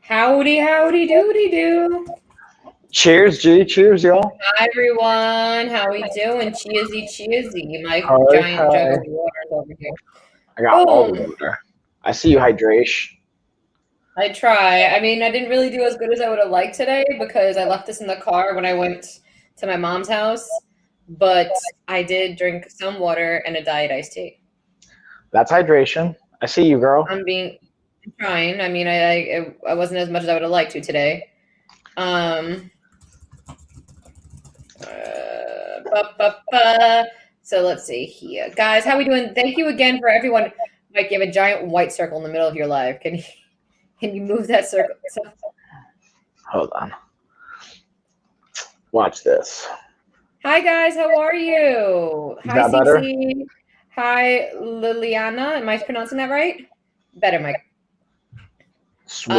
Howdy, howdy, doody do. Cheers, G. Cheers, y'all. Hi, everyone. How we doing? Cheersy. My Hi, giant jug of water is over here. I got all the Boom. water. I see you, hydration. I try. I mean, I didn't really do as good as I would have liked today because I left this in the car when I went to my mom's house. But I did drink some water and a diet iced tea. That's hydration. I see you, girl. I'm trying. I mean, I wasn't as much as I would have liked to today. So let's see here. Guys, how we doing? Thank you again for everyone. Mike, you have a giant white circle in the middle of your live. Can you move that circle? Hold on. Watch this. Hi, guys. How are you? Is that better? CC. Hi, Liliana. Am I pronouncing that right? Better, Mike. Sweet.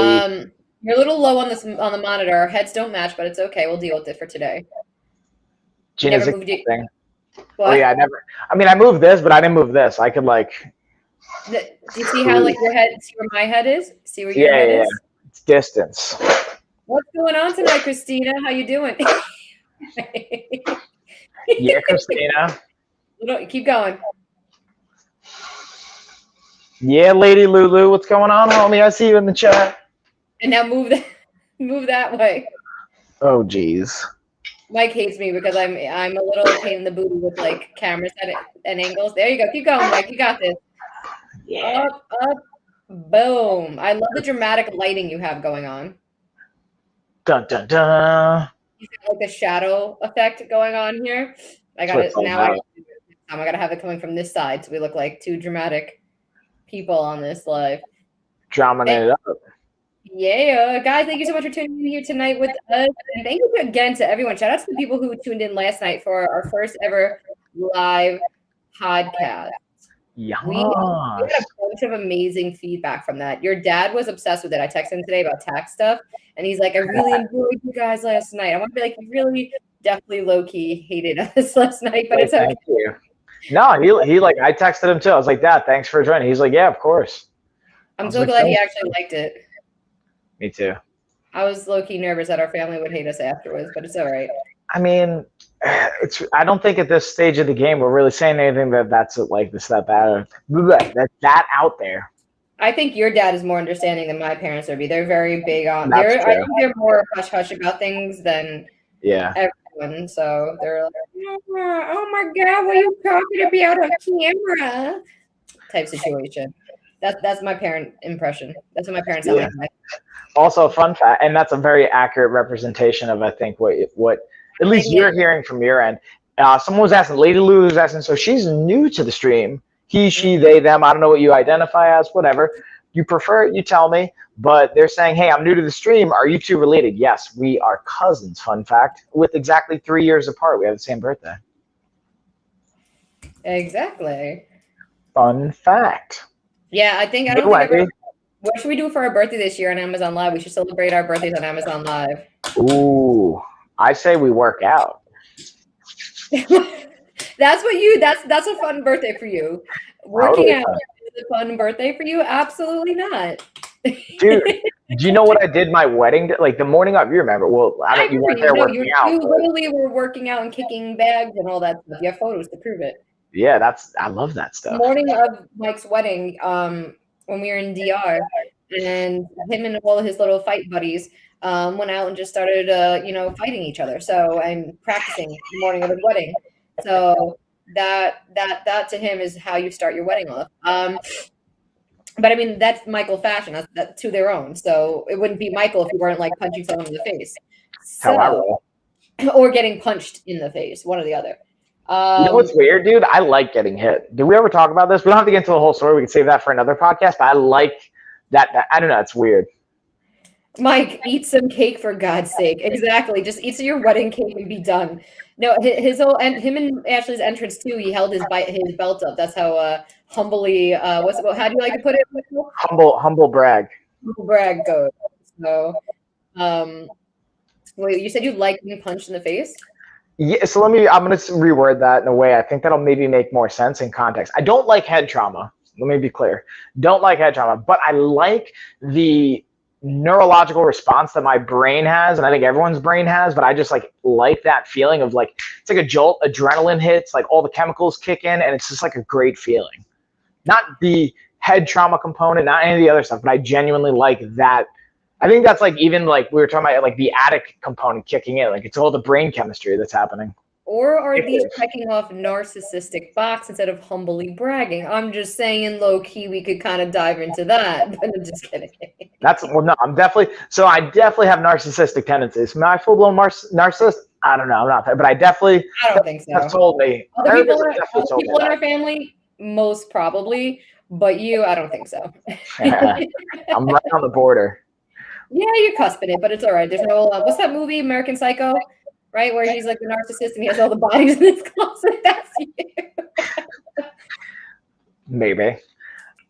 You're a little low on the monitor. Our heads don't match, but it's okay. We'll deal with it for today. Gina's never moved it. thing. What? Oh yeah, I mean, I moved this, but I didn't move this. I could like. Do you see how like your head? See where my head is? See where your head is? It's distance. What's going on tonight, Christina? How you doing? Yeah, Christina. Keep going. Yeah, Lady Lulu. What's going on, homie? I see you in the chat. And now move that way. Oh, geez. Mike hates me because I'm a little pain in the booty with like cameras and angles. There you go. Keep going, Mike. You got this. Yeah. Up, boom. I love the dramatic lighting you have going on. Dun dun dun. You got like a shadow effect going on here. I got it now. I gotta have it coming from this side so we look like two dramatic people on this live. Drumming it up. Yeah, guys, thank you so much for tuning in here tonight with us. And thank you again to everyone. Shout out to the people who tuned in last night for our first ever live podcast. Yeah. We had a bunch of amazing feedback from that. Your dad was obsessed with it. I texted him today about tax stuff, and he's like, I really enjoyed you guys last night. I want to be like, you really definitely low-key hated us last night, but it's okay. Thank you. No, he like, I texted him too. I was like, Dad, thanks for joining. He's like, yeah, of course. I'm so glad he actually liked it. Me too. I was low-key nervous that our family would hate us afterwards, but it's all right. I mean, I don't think at this stage of the game we're really saying anything that's like this that bad. That's that out there. I think your dad is more understanding than my parents would be. They're very big on. I think they're more hush hush about things than everyone. So they're like, oh my god, what are you talking about on camera? Type situation. That's my parent impression. That's what my parents sound like. Also, fun fact, and that's a very accurate representation of I think what at least you're hearing from your end. Someone was asking, Lady Lulu was asking, so she's new to the stream. He, she, they, them. I don't know what you identify as, whatever. You prefer it, you tell me. But they're saying, hey, I'm new to the stream. Are you two related? Yes, we are cousins, fun fact, with exactly 3 years apart. We have the same birthday. Exactly. Fun fact. Yeah, I don't think what should we do for our birthday this year on Amazon Live? We should celebrate our birthdays on Amazon Live. Ooh, I say we work out. That's a fun birthday for you. Working out is a fun birthday for you? Absolutely not. Dude, do you know what I did my wedding day? Like the morning of, you remember? Well, you weren't there working out. You literally were working out and kicking bags and all that stuff. You have photos to prove it. Yeah, I love that stuff. The morning of Mike's wedding, when we were in DR, and him and all of his little fight buddies went out and just started, fighting each other. So I'm practicing the morning of his wedding. So that to him is how you start your wedding off. But I mean, that's Michael fashion. That's to their own. So it wouldn't be Michael if you weren't like punching someone in the face. So, or getting punched in the face, one or the other. You know what's weird, dude? I like getting hit. Did we ever talk about this? We don't have to get into the whole story. We can save that for another podcast. But I like that. I don't know. It's weird. Mike, eat some cake for God's sake. Exactly. Just eat your wedding cake and be done. No, his whole and him and Ashley's entrance too. He held his belt up. That's how humbly. How do you like to put it? Humble brag. Humble brag goes. So, wait. You said you like being punched in the face? Yeah. So I'm gonna reword that in a way I think that'll maybe make more sense in context. I don't like head trauma. Let me be clear. Don't like head trauma, but I like the neurological response that my brain has, and I think everyone's brain has, but I just like that feeling of like, it's like a jolt, adrenaline hits, like all the chemicals kick in, and it's just like a great feeling. Not the head trauma component, not any of the other stuff, but I genuinely like that. I think that's like, even like we were talking about, like the addict component kicking in, like it's all the brain chemistry that's happening. Or are these checking off narcissistic box instead of humbly bragging? I'm just saying, low key, we could kind of dive into that, but I'm just kidding. I definitely have narcissistic tendencies. Am I full blown narcissist? I don't know. I'm not, but I don't think so. Have told me. Other people in our family, most probably, but you, I don't think so. I'm right on the border. Yeah, you're cusping it, but it's all right. There's no, what's that movie, American Psycho? Right, where he's like the narcissist and he has all the bodies in his closet. That's you. Maybe.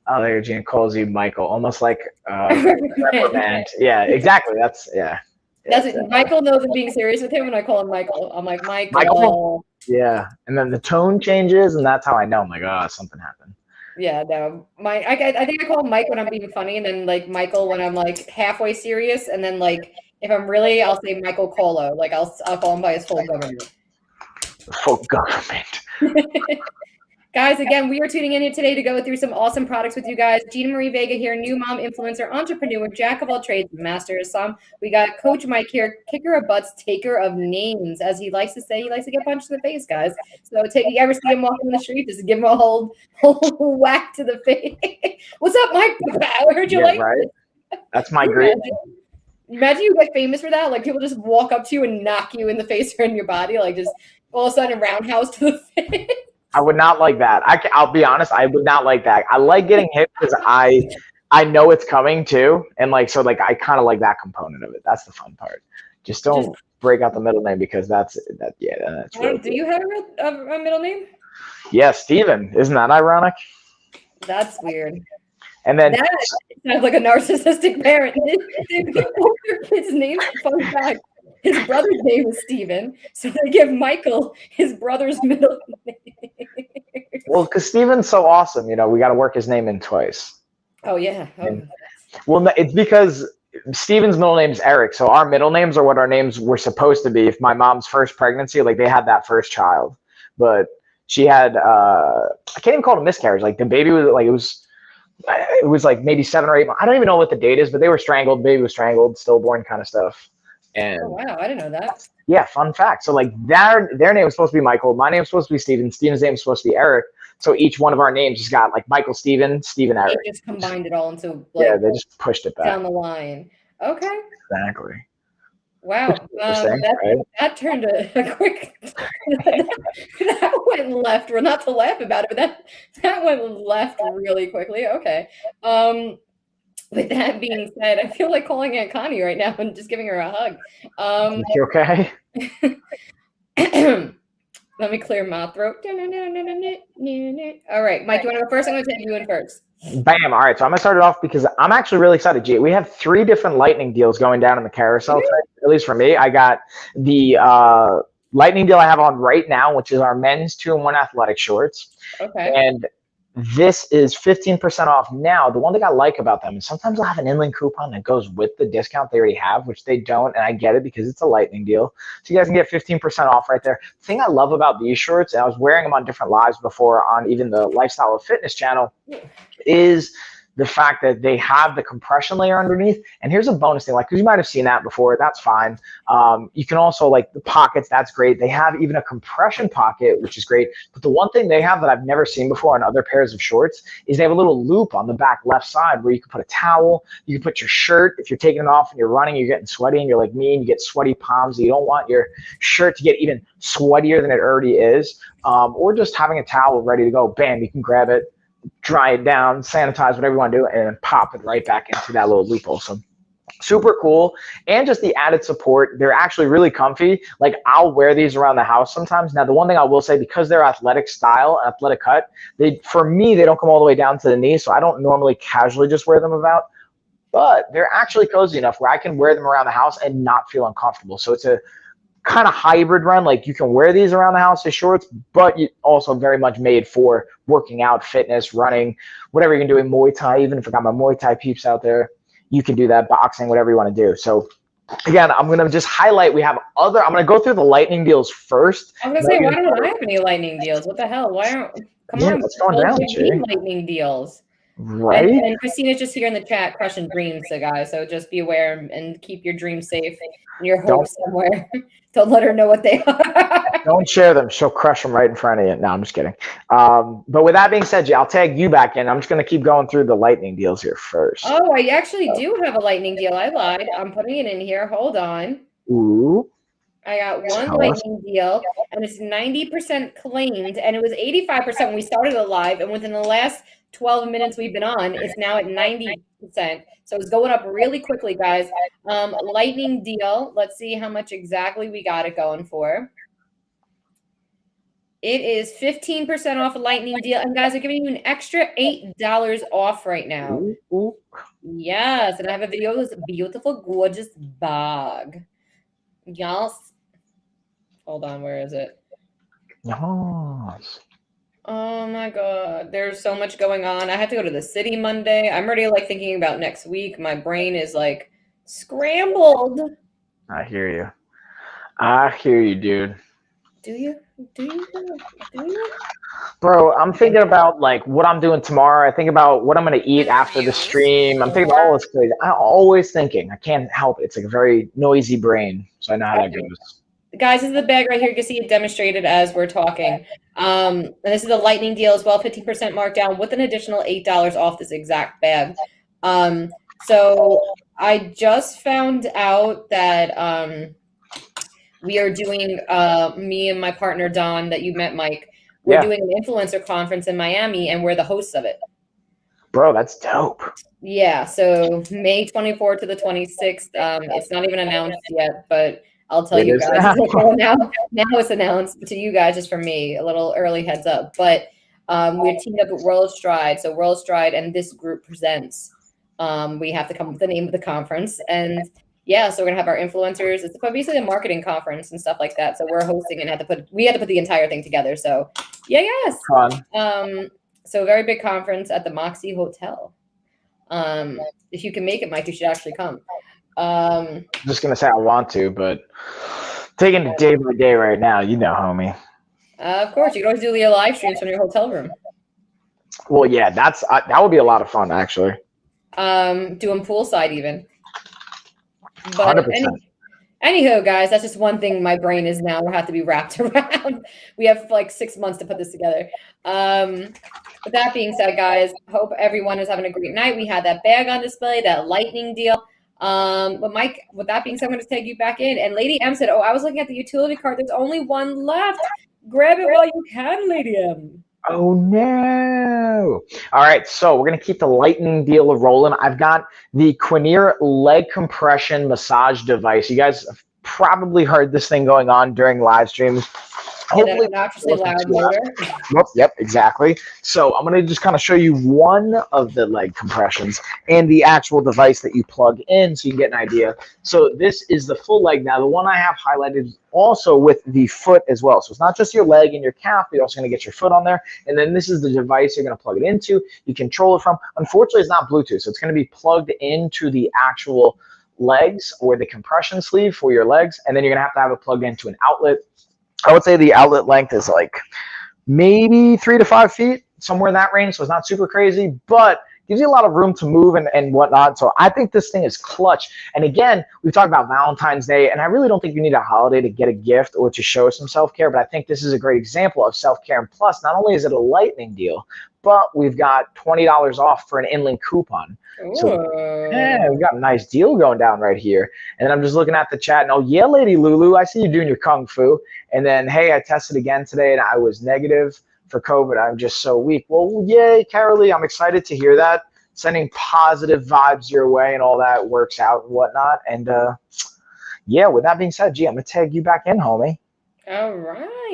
Oh, there, Gina calls you Michael, almost like reprimand. Yeah, exactly. That's it. Michael knows I'm being serious with him when I call him Michael. I'm like, Michael. Yeah, and then the tone changes, and that's how I know. I'm like, oh, something happened. Yeah, no. I think I call him Mike when I'm being funny, and then like Michael when I'm like halfway serious, and then like. If I'm really, I'll say Michael Colo. Like I'll call him by his full government. Full government. Guys, again, we are tuning in here today to go through some awesome products with you guys. Gina Marie Vega here, new mom, influencer, entrepreneur, jack of all trades, master of some. We got Coach Mike here, kicker of butts, taker of names. As he likes to say, he likes to get punched in the face, guys. So you ever see him walking in the street, just give him a whole whack to the face. What's up, Mike? I heard you right? That's my great name. Imagine you get famous for that. Like people just walk up to you and knock you in the face or in your body, like just all of a sudden roundhouse to the face. I would not like that. I'll be honest. I would not like that. I like getting hit because I know it's coming too, and I kind of like that component of it. That's the fun part. Just don't break out the middle name because that's that. Yeah, that's. Really do you have a middle name? Yeah, Steven. Isn't that ironic? That's weird. And then that sounds like a narcissistic parent. Your kid's name, fun fact, his brother's name is Steven, so they give Michael his brother's middle name. Well, because Steven's so awesome, we got to work his name in twice. Oh yeah. Well, it's because Steven's middle name is Eric, so our middle names are what our names were supposed to be. If my mom's first pregnancy, they had that first child, but she had I can't even call it a miscarriage. Like the baby was it was like maybe 7 or 8 months. I don't even know what the date is, but they were strangled. The baby was strangled, stillborn kind of stuff. And oh, wow, I didn't know that. Yeah, fun fact. So their name was supposed to be Michael. My name was supposed to be Steven. Steven's name was supposed to be Eric. So each one of our names just got Michael, Steven, Eric. They just combined it all into they just pushed it back down the line. Okay. Exactly. Wow, that turned a quick. That went left. Well, not to laugh about it, but that went left really quickly. Okay. With that being said, I feel like calling Aunt Connie right now and just giving her a hug. You okay? Let me clear my throat. All right, Mike, you want to go first? I'm going to take you in first. Bam. All right, so I'm going to start it off because I'm actually really excited, G. We have 3 different lightning deals going down in the carousel, at least for me. I got the lightning deal I have on right now, which is our men's 2-in-1 athletic shorts. Okay. And this is 15% off now. The one thing I like about them is sometimes I'll have an inland coupon that goes with the discount they already have, which they don't, and I get it because it's a lightning deal. So you guys can get 15% off right there. The thing I love about these shorts, and I was wearing them on different lives before on even the Lifestyle of Fitness channel, is the fact that they have the compression layer underneath. And here's a bonus thing, like, because you might have seen that before, that's fine. You can also, like, the pockets, that's great. They have even a compression pocket, which is great. But the one thing they have that I've never seen before on other pairs of shorts is they have a little loop on the back left side where you can put a towel, you can put your shirt. If you're taking it off and you're running, you're getting sweaty and you're like me and you get sweaty palms, you don't want your shirt to get even sweatier than it already is, or just having a towel ready to go. Bam, you can grab it, dry it down, sanitize, whatever you want to do, and then pop it right back into that little loophole. So super cool. And just the added support, they're actually really comfy. Like, I'll wear these around the house sometimes. Now, the one thing I will say, because they're athletic style, athletic cut, for me, they don't come all the way down to the knee, so I don't normally casually just wear them about, but they're actually cozy enough where I can wear them around the house and not feel uncomfortable. So it's a kind of hybrid run. Like, you can wear these around the house as shorts, but you also very much made for working out, fitness, running, whatever you're doing, Muay Thai. Even if I got my Muay Thai peeps out there, you can do that, boxing, whatever you want to do. So again, I'm going to just highlight, I'm going to go through the lightning deals first. I'm going to say, why don't I have any lightning deals? What the hell? Come on, what's going down, lightning deals. Right. And Christina's just here in the chat crushing dreams, so guys. So just be aware and keep your dreams safe and your hopes somewhere. Don't let her know what they are. Don't share them. She'll crush them right in front of you. No, I'm just kidding. But with that being said, I'll tag you back in. I'm just going to keep going through the lightning deals here first. Oh, I actually do have a lightning deal. I lied. I'm putting it in here. Hold on. Ooh. I got one lightning deal, and it's 90% claimed, and it was 85% when we started the live, and within the last 12 minutes we've been on, it's now at 90%. So it's going up really quickly, guys. Lightning deal. Let's see how much exactly we got it going for. It is 15% off a lightning deal. And guys, they're giving you an extra $8 off right now. Ooh. Yes. And I have a video of this beautiful, gorgeous bag. Yes. Hold on. Where is it? Yes. Oh my God. There's so much going on. I have to go to the city Monday. I'm already like thinking about next week. My brain is like scrambled. I hear you, dude. Do you? Bro, I'm thinking about like what I'm doing tomorrow. I think about what I'm going to eat after the stream. I'm thinking about all this crazy. I'm always thinking. I can't help it. It's like a very noisy brain. So I know how that goes. Guys, this is the bag right here. You can see it demonstrated as we're talking. And this is a lightning deal as well, 15% markdown with an additional $8 off this exact bag. So I just found out that we are doing, me and my partner, Don, that you met, Mike, we're doing an influencer conference in Miami, and we're the hosts of it. Bro, that's dope. Yeah, so May 24th to the 26th. It's not even announced yet, but I'll tell you guys. Now it's announced to you guys, just for me, a little early heads up. But we're teamed up with World Stride. So World Stride and this group presents. We have to come up with the name of the conference. And yeah, so we're gonna have our influencers. It's basically a marketing conference and stuff like that. So we're hosting and we had to put the entire thing together. So yes. Fun. So very big conference at the Moxie Hotel. If you can make it, Mike, you should actually come. I'm just gonna say I want to, but taking it day by day right now, homie. Of course, you can always do your live streams from your hotel room. Well, yeah, that would be a lot of fun, actually. Doing poolside even. But 100%. Anyhow, guys, that's just one thing my brain is now have to be wrapped around. We have like 6 months to put this together. With that being said, guys, hope everyone is having a great night. We had that bag on display, that lightning deal. But Mike, with that being said, I'm going to take you back in. And Lady M said, "Oh, I was looking at the utility cart. There's only one left. Grab it while you can, Lady M." Oh, no. All right, so we're going to keep the lightning deal rolling. I've got the Quinier leg compression massage device. You guys have probably heard this thing going on during live streams. Hopefully, obnoxiously loud motor. Yep, exactly. So I'm going to just kind of show you one of the leg compressions and the actual device that you plug in so you can get an idea. So this is the full leg. Now, the one I have highlighted is also with the foot as well. So it's not just your leg and your calf, but you're also going to get your foot on there. And then this is the device you're going to plug it into. You control it from. Unfortunately, it's not Bluetooth, so it's going to be plugged into the actual legs or the compression sleeve for your legs. And then you're going to have it plugged into an outlet. I would say the outlet length is like maybe 3 to 5 feet, somewhere in that range. So it's not super crazy, but gives you a lot of room to move and whatnot. So I think this thing is clutch. And again, we talked about Valentine's Day, and I really don't think you need a holiday to get a gift or to show some self-care, but I think this is a great example of self-care. And plus, not only is it a lightning deal, but we've got $20 off for an inland coupon. So yeah, we got a nice deal going down right here. And then I'm just looking at the chat, and oh yeah, Lady Lulu, I see you doing your kung fu. And then, hey, I tested again today and I was negative for COVID. I'm just so weak. Well, yay, Carolee, I'm excited to hear that. Sending positive vibes your way and all that works out and whatnot. And yeah, with that being said, G, I'm gonna tag you back in, homie. All right.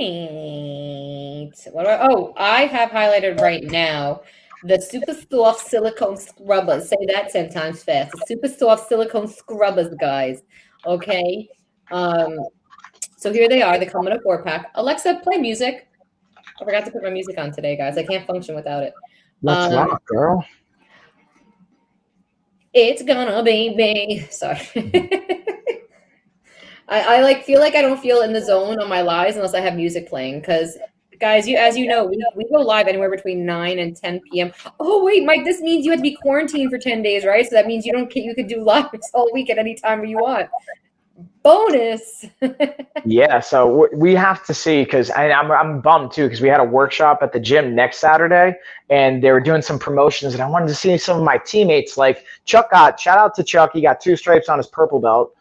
What do I have highlighted right now the Super Soft Silicone Scrubbers. Say that 10 times fast. The Super Soft Silicone Scrubbers, guys. Okay. So here they are. They come in a 4-pack. Alexa, play music. I forgot to put my music on today, guys. I can't function without it. Let's rock, girl. It's gonna be me. Sorry. I like feel like I don't feel in the zone on my lives unless I have music playing. Because guys, as you know, we go live anywhere between 9 and 10 p.m. Oh wait, Mike, this means you have to be quarantined for 10 days, right? So that means you could do lives all week at any time you want. Bonus. Yeah, so we have to see, because I'm bummed too, because we had a workshop at the gym next Saturday and they were doing some promotions, and I wanted to see some of my teammates. Like Chuck shout out to Chuck, he got 2 stripes on his purple belt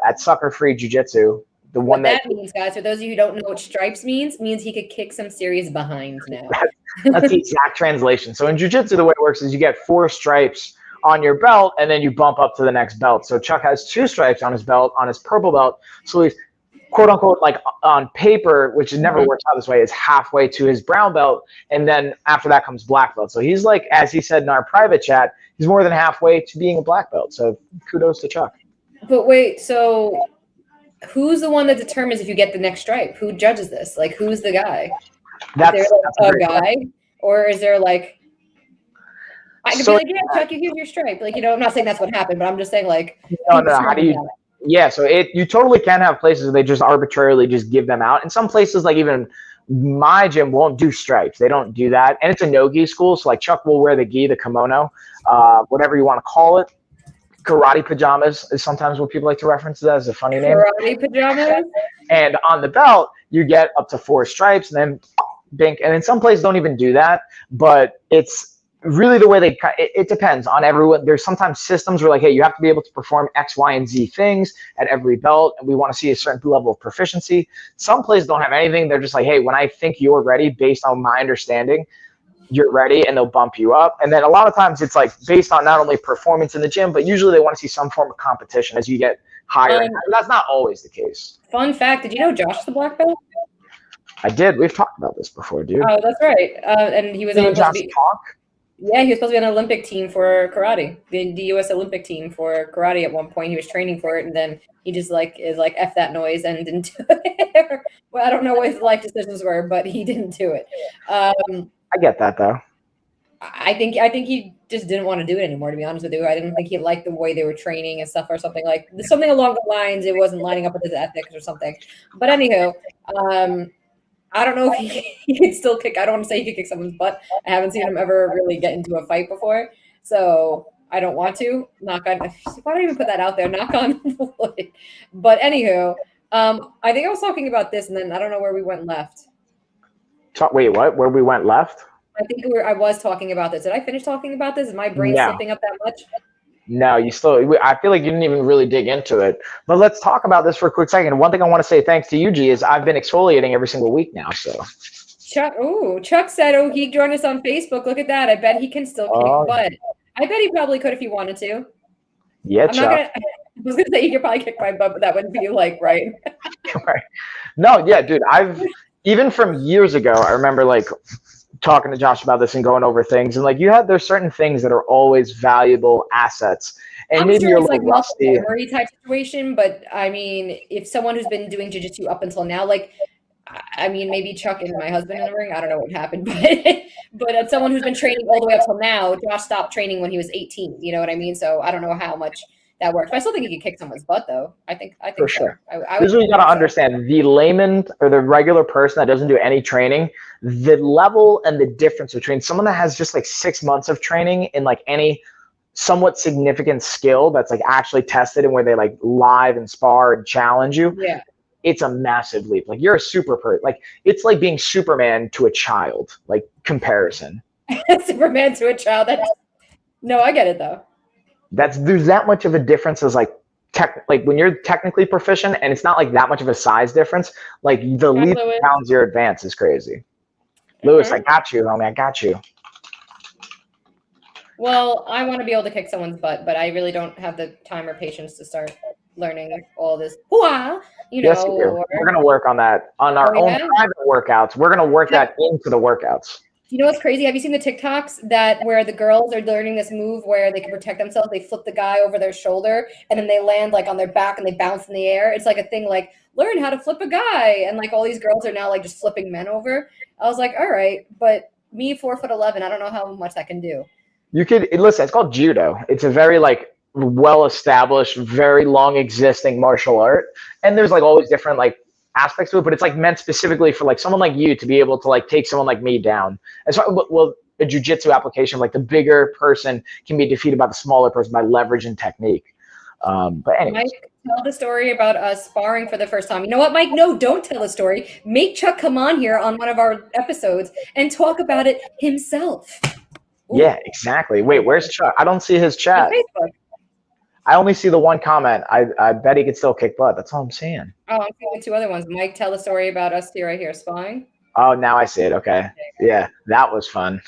at Sucker Free Jiu-Jitsu. The one that means, guys, for those of you who don't know what stripes means he could kick some serious behind now. That's the exact translation. So in jiu-jitsu, the way it works is you get 4 stripes on your belt, and then you bump up to the next belt. So Chuck has 2 stripes on his belt, on his purple belt. So he's, quote unquote, like on paper, which never works out this way, is halfway to his brown belt. And then after that comes black belt. So he's like, as he said in our private chat, he's more than halfway to being a black belt. So kudos to Chuck. But wait, so who's the one that determines if you get the next stripe? Who judges this? Like, who's the guy? That's a guy? Or is there like, I could be like, yeah, Chuck, here's your stripe. Like, I'm not saying that's what happened, but I'm just saying, like, no. How do you? Yeah, so you totally can have places where they just arbitrarily just give them out. And some places, like even my gym, won't do stripes. They don't do that. And it's a no-gi school, so like Chuck will wear the gi, the kimono, whatever you want to call it. Karate pajamas is sometimes what people like to reference that as a funny name. Karate pajamas? And on the belt, you get up to 4 stripes, and then bink. And in some places don't even do that, but it's really the way it depends on everyone. There's sometimes systems where like, hey, you have to be able to perform X, Y, and Z things at every belt, and we want to see a certain level of proficiency. Some places don't have anything. They're just like, hey, when I think you're ready, based on my understanding, you're ready, and they'll bump you up. And then a lot of times it's like based on not only performance in the gym, but usually they want to see some form of competition as you get higher. That's not always the case. Fun fact, did you know Josh is the black belt? I did. We've talked about this before, dude. Oh, that's right. And he was on Josh talk? Yeah, he was supposed to be on an Olympic team for karate, the U.S. Olympic team for karate at one point. He was training for it, and then he just is like, F that noise, and didn't do it. Well, I don't know what his life decisions were, but he didn't do it. I get that, though. I think he just didn't want to do it anymore, to be honest with you. I didn't think he liked the way they were training and stuff, or something along the lines. It wasn't lining up with his ethics or something. But anywho, I don't know if he could still kick. I don't want to say he could kick someone's butt. I haven't seen him ever really get into a fight before. So I don't want to. Knock on. Why don't I even put that out there? Knock on wood. But anywho, I think I was talking about this, and then I don't know where we went left. Wait, what? Where we went left? I think I was talking about this. Did I finish talking about this? Is my brain slipping up that much? No, I feel like you didn't even really dig into it. But let's talk about this for a quick second. One thing I want to say thanks to you, G, is I've been exfoliating every single week now. So Chuck said, he joined us on Facebook. Look at that. I bet he can still kick butt. I bet he probably could if he wanted to. Yeah, Chuck. I was going to say he could probably kick my butt, but that wouldn't be like, right? Right. No, yeah, dude. Even from years ago, I remember like talking to Josh about this and going over things, and like there's certain things that are always valuable assets, and I'm maybe sure you're it's like rusty type situation. But I mean, if someone who's been doing jiu-jitsu up until now, like, I mean, maybe Chuck and my husband in the ring, I don't know what happened, but as someone who's been training all the way up till now, Josh stopped training when he was 18. You know what I mean? So I don't know how much that works. But I still think you can kick someone's butt, though. I think for so. sure. I This is what you got to understand. The layman or the regular person that doesn't do any training, the level and the difference between someone that has just like 6 months of training in like any somewhat significant skill that's like actually tested and where they like live and spar and challenge you. Yeah. It's a massive leap. Like you're a super person. Like it's like being Superman to a child, like comparison. Superman to a child. No, I get it though. There's that much of a difference as like when you're technically proficient and it's not like that much of a size difference. Like the leap pounds your advance is crazy. Lewis, I got you, homie. I got you. Well, I want to be able to kick someone's butt, but I really don't have the time or patience to start learning all this. Yes, we're going to work on that on our own private workouts. We're going to work that into the workouts. You know what's crazy? Have you seen the TikToks where the girls are learning this move where they can protect themselves? They flip the guy over their shoulder and then they land like on their back and they bounce in the air. It's like a thing like learn how to flip a guy, and like all these girls are now like just flipping men over. I was like, all right, but me 4'11", I don't know how much that can do. You could listen. It's called judo. It's a very like well-established, very long-existing martial art, and there's like always different like aspects to it. But it's like meant specifically for like someone like you to be able to like take someone like me down. As well, a jiu-jitsu application, like the bigger person can be defeated by the smaller person by leverage and technique. But anyway. Mike, tell the story about us sparring for the first time. You know what, Mike? No, don't tell a story. Make Chuck come on here on one of our episodes and talk about it himself. Ooh. Yeah, exactly. Wait, where's Chuck? I don't see his chat. I only see the one comment. I bet he could still kick butt. That's all I'm saying. Oh, I'm seeing the two other ones. Mike, tell the story about us two right here spying. Oh, now I see it. Okay. Yeah, that was fun.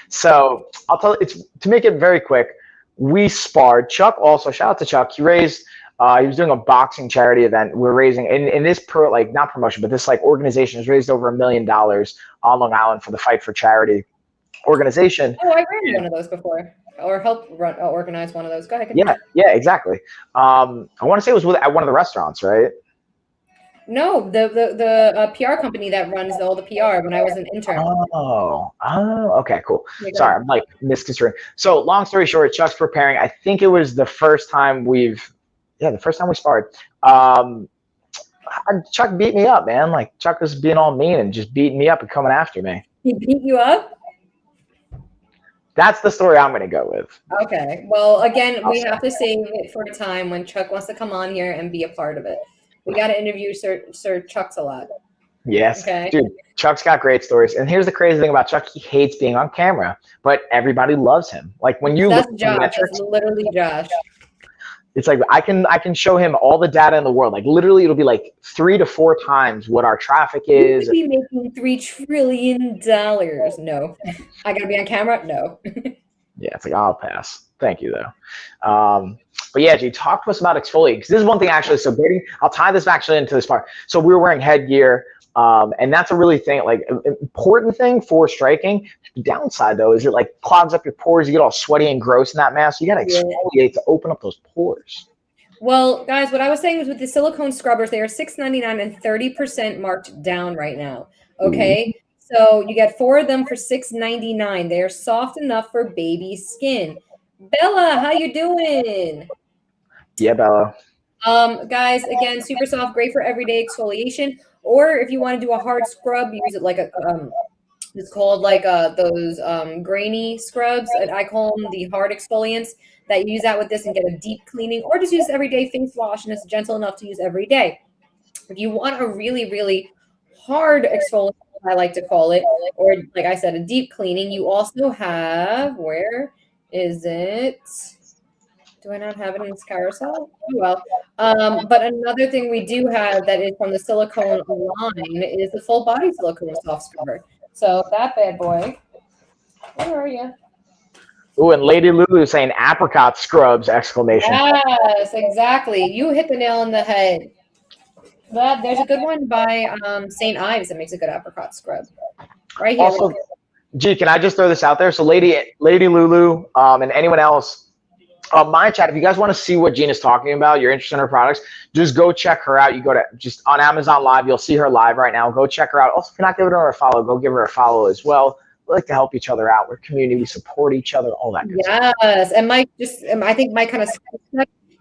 So I'll tell it's to make it very quick. We sparred. Chuck also, shout out to Chuck. He raised. He was doing a boxing charity event. We're raising in this not promotion, but this like organization has raised over $1 million on Long Island for the Fight for Charity organization. Oh, I ran one of those before, or helped organize one of those. Go ahead. Yeah, exactly. I want to say it was at one of the restaurants, right? No, the PR company that runs all the PR when I was an intern. Oh, okay, cool. Sorry, I'm like misconstruing. So long story short, Chuck's preparing. I think it was the first time we sparred. Chuck beat me up, man. Like Chuck was being all mean and just beating me up and coming after me. He beat you up? That's the story I'm going to go with. Okay. Well, again, we have to save it for a time when Chuck wants to come on here and be a part of it. We got to interview Sir Chuck's a lot. Yes. Okay. Dude, Chuck's got great stories. And here's the crazy thing about Chuck. He hates being on camera, but everybody loves him. Like when you That's look Josh. at metrics, That's literally Josh. It's like I can show him all the data in the world. Like literally, it'll be like 3 to 4 times what our traffic is. You could be making $3 trillion. No, I gotta be on camera. No. Yeah, it's like I'll pass. Thank you though. But yeah, G, talk to us about exfoliating because this is one thing actually. So I'll tie this actually into this part. So we were wearing headgear, and that's a really important thing for striking. The downside though is it like clogs up your pores. You get all sweaty and gross in that mask. So you got to exfoliate to open up those pores. Well, guys, what I was saying was with the silicone scrubbers, they are $6.99 and 30% marked down right now. Okay. So you get 4 of them for $6.99. They are soft enough for baby skin. Bella, how you doing? Yeah, Bella. Guys, again, super soft, great for everyday exfoliation. Or if you want to do a hard scrub, use it like it's called like those grainy scrubs. And I call them the hard exfoliants that you use that with this and get a deep cleaning, or just use everyday face wash and it's gentle enough to use every day. If you want a really, really hard exfoliant, I like to call it, or like I said, a deep cleaning, you also have, where is it? Do I not have it in this carousel? Oh, well. But another thing we do have that is from the silicone line is the full body silicone soft scrubber. So that bad boy. Where are you? Ooh, and Lady Lulu saying apricot scrubs, exclamation. Yes, exactly. You hit the nail on the head. But there's a good one by St. Ives that makes a good apricot scrub. Right here. Also, G, can I just throw this out there? So Lady Lulu and anyone else, my chat, if you guys want to see what Gina's talking about, you're interested in her products, just go check her out. You go to on Amazon Live, you'll see her live right now. Go check her out. Also, if you're not giving her a follow, go give her a follow as well. we like to help each other out. We're community. We support each other. All that good stuff. Yes, and Mike, I think Mike kind of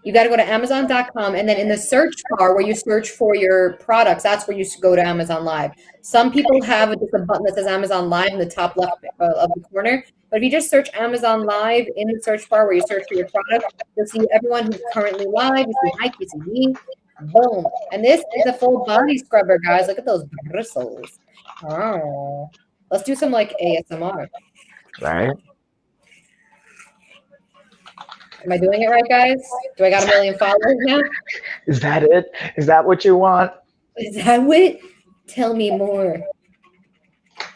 you got to go to Amazon.com, and then in the search bar where you search for your products, that's where you go to Amazon Live. Some people have just a button that says Amazon Live in the top left of the corner. But if you just search Amazon Live in the search bar where you search for your product, you'll see everyone who's currently live. You see Mike, you see me. Boom. And this is a full body scrubber, guys. Look at those bristles. Oh. Let's do some like ASMR. Right. Am I doing it right, guys? Do I got 1 million followers now? Is that it? Is that what you want? Is that what? Tell me more.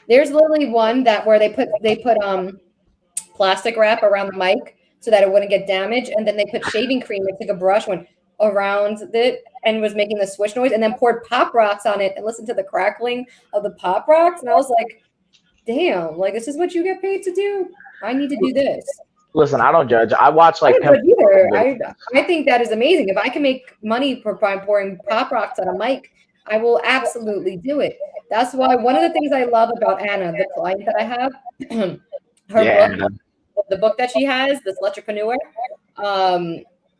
There's literally one that where they put plastic wrap around the mic so that it wouldn't get damaged, and then they put shaving cream. They took a brush, went around it, and was making the swish noise, and then poured Pop Rocks on it and listened to the crackling of the Pop Rocks. And I was like, damn, like this is what you get paid to do? I need to do this. Listen, I don't judge. I watch like I think that is amazing. If I can make money by pouring Pop Rocks on a mic, I will absolutely do it. That's why one of the things I love about Anna, the client that I have, the book that she has, this Entrepreneur,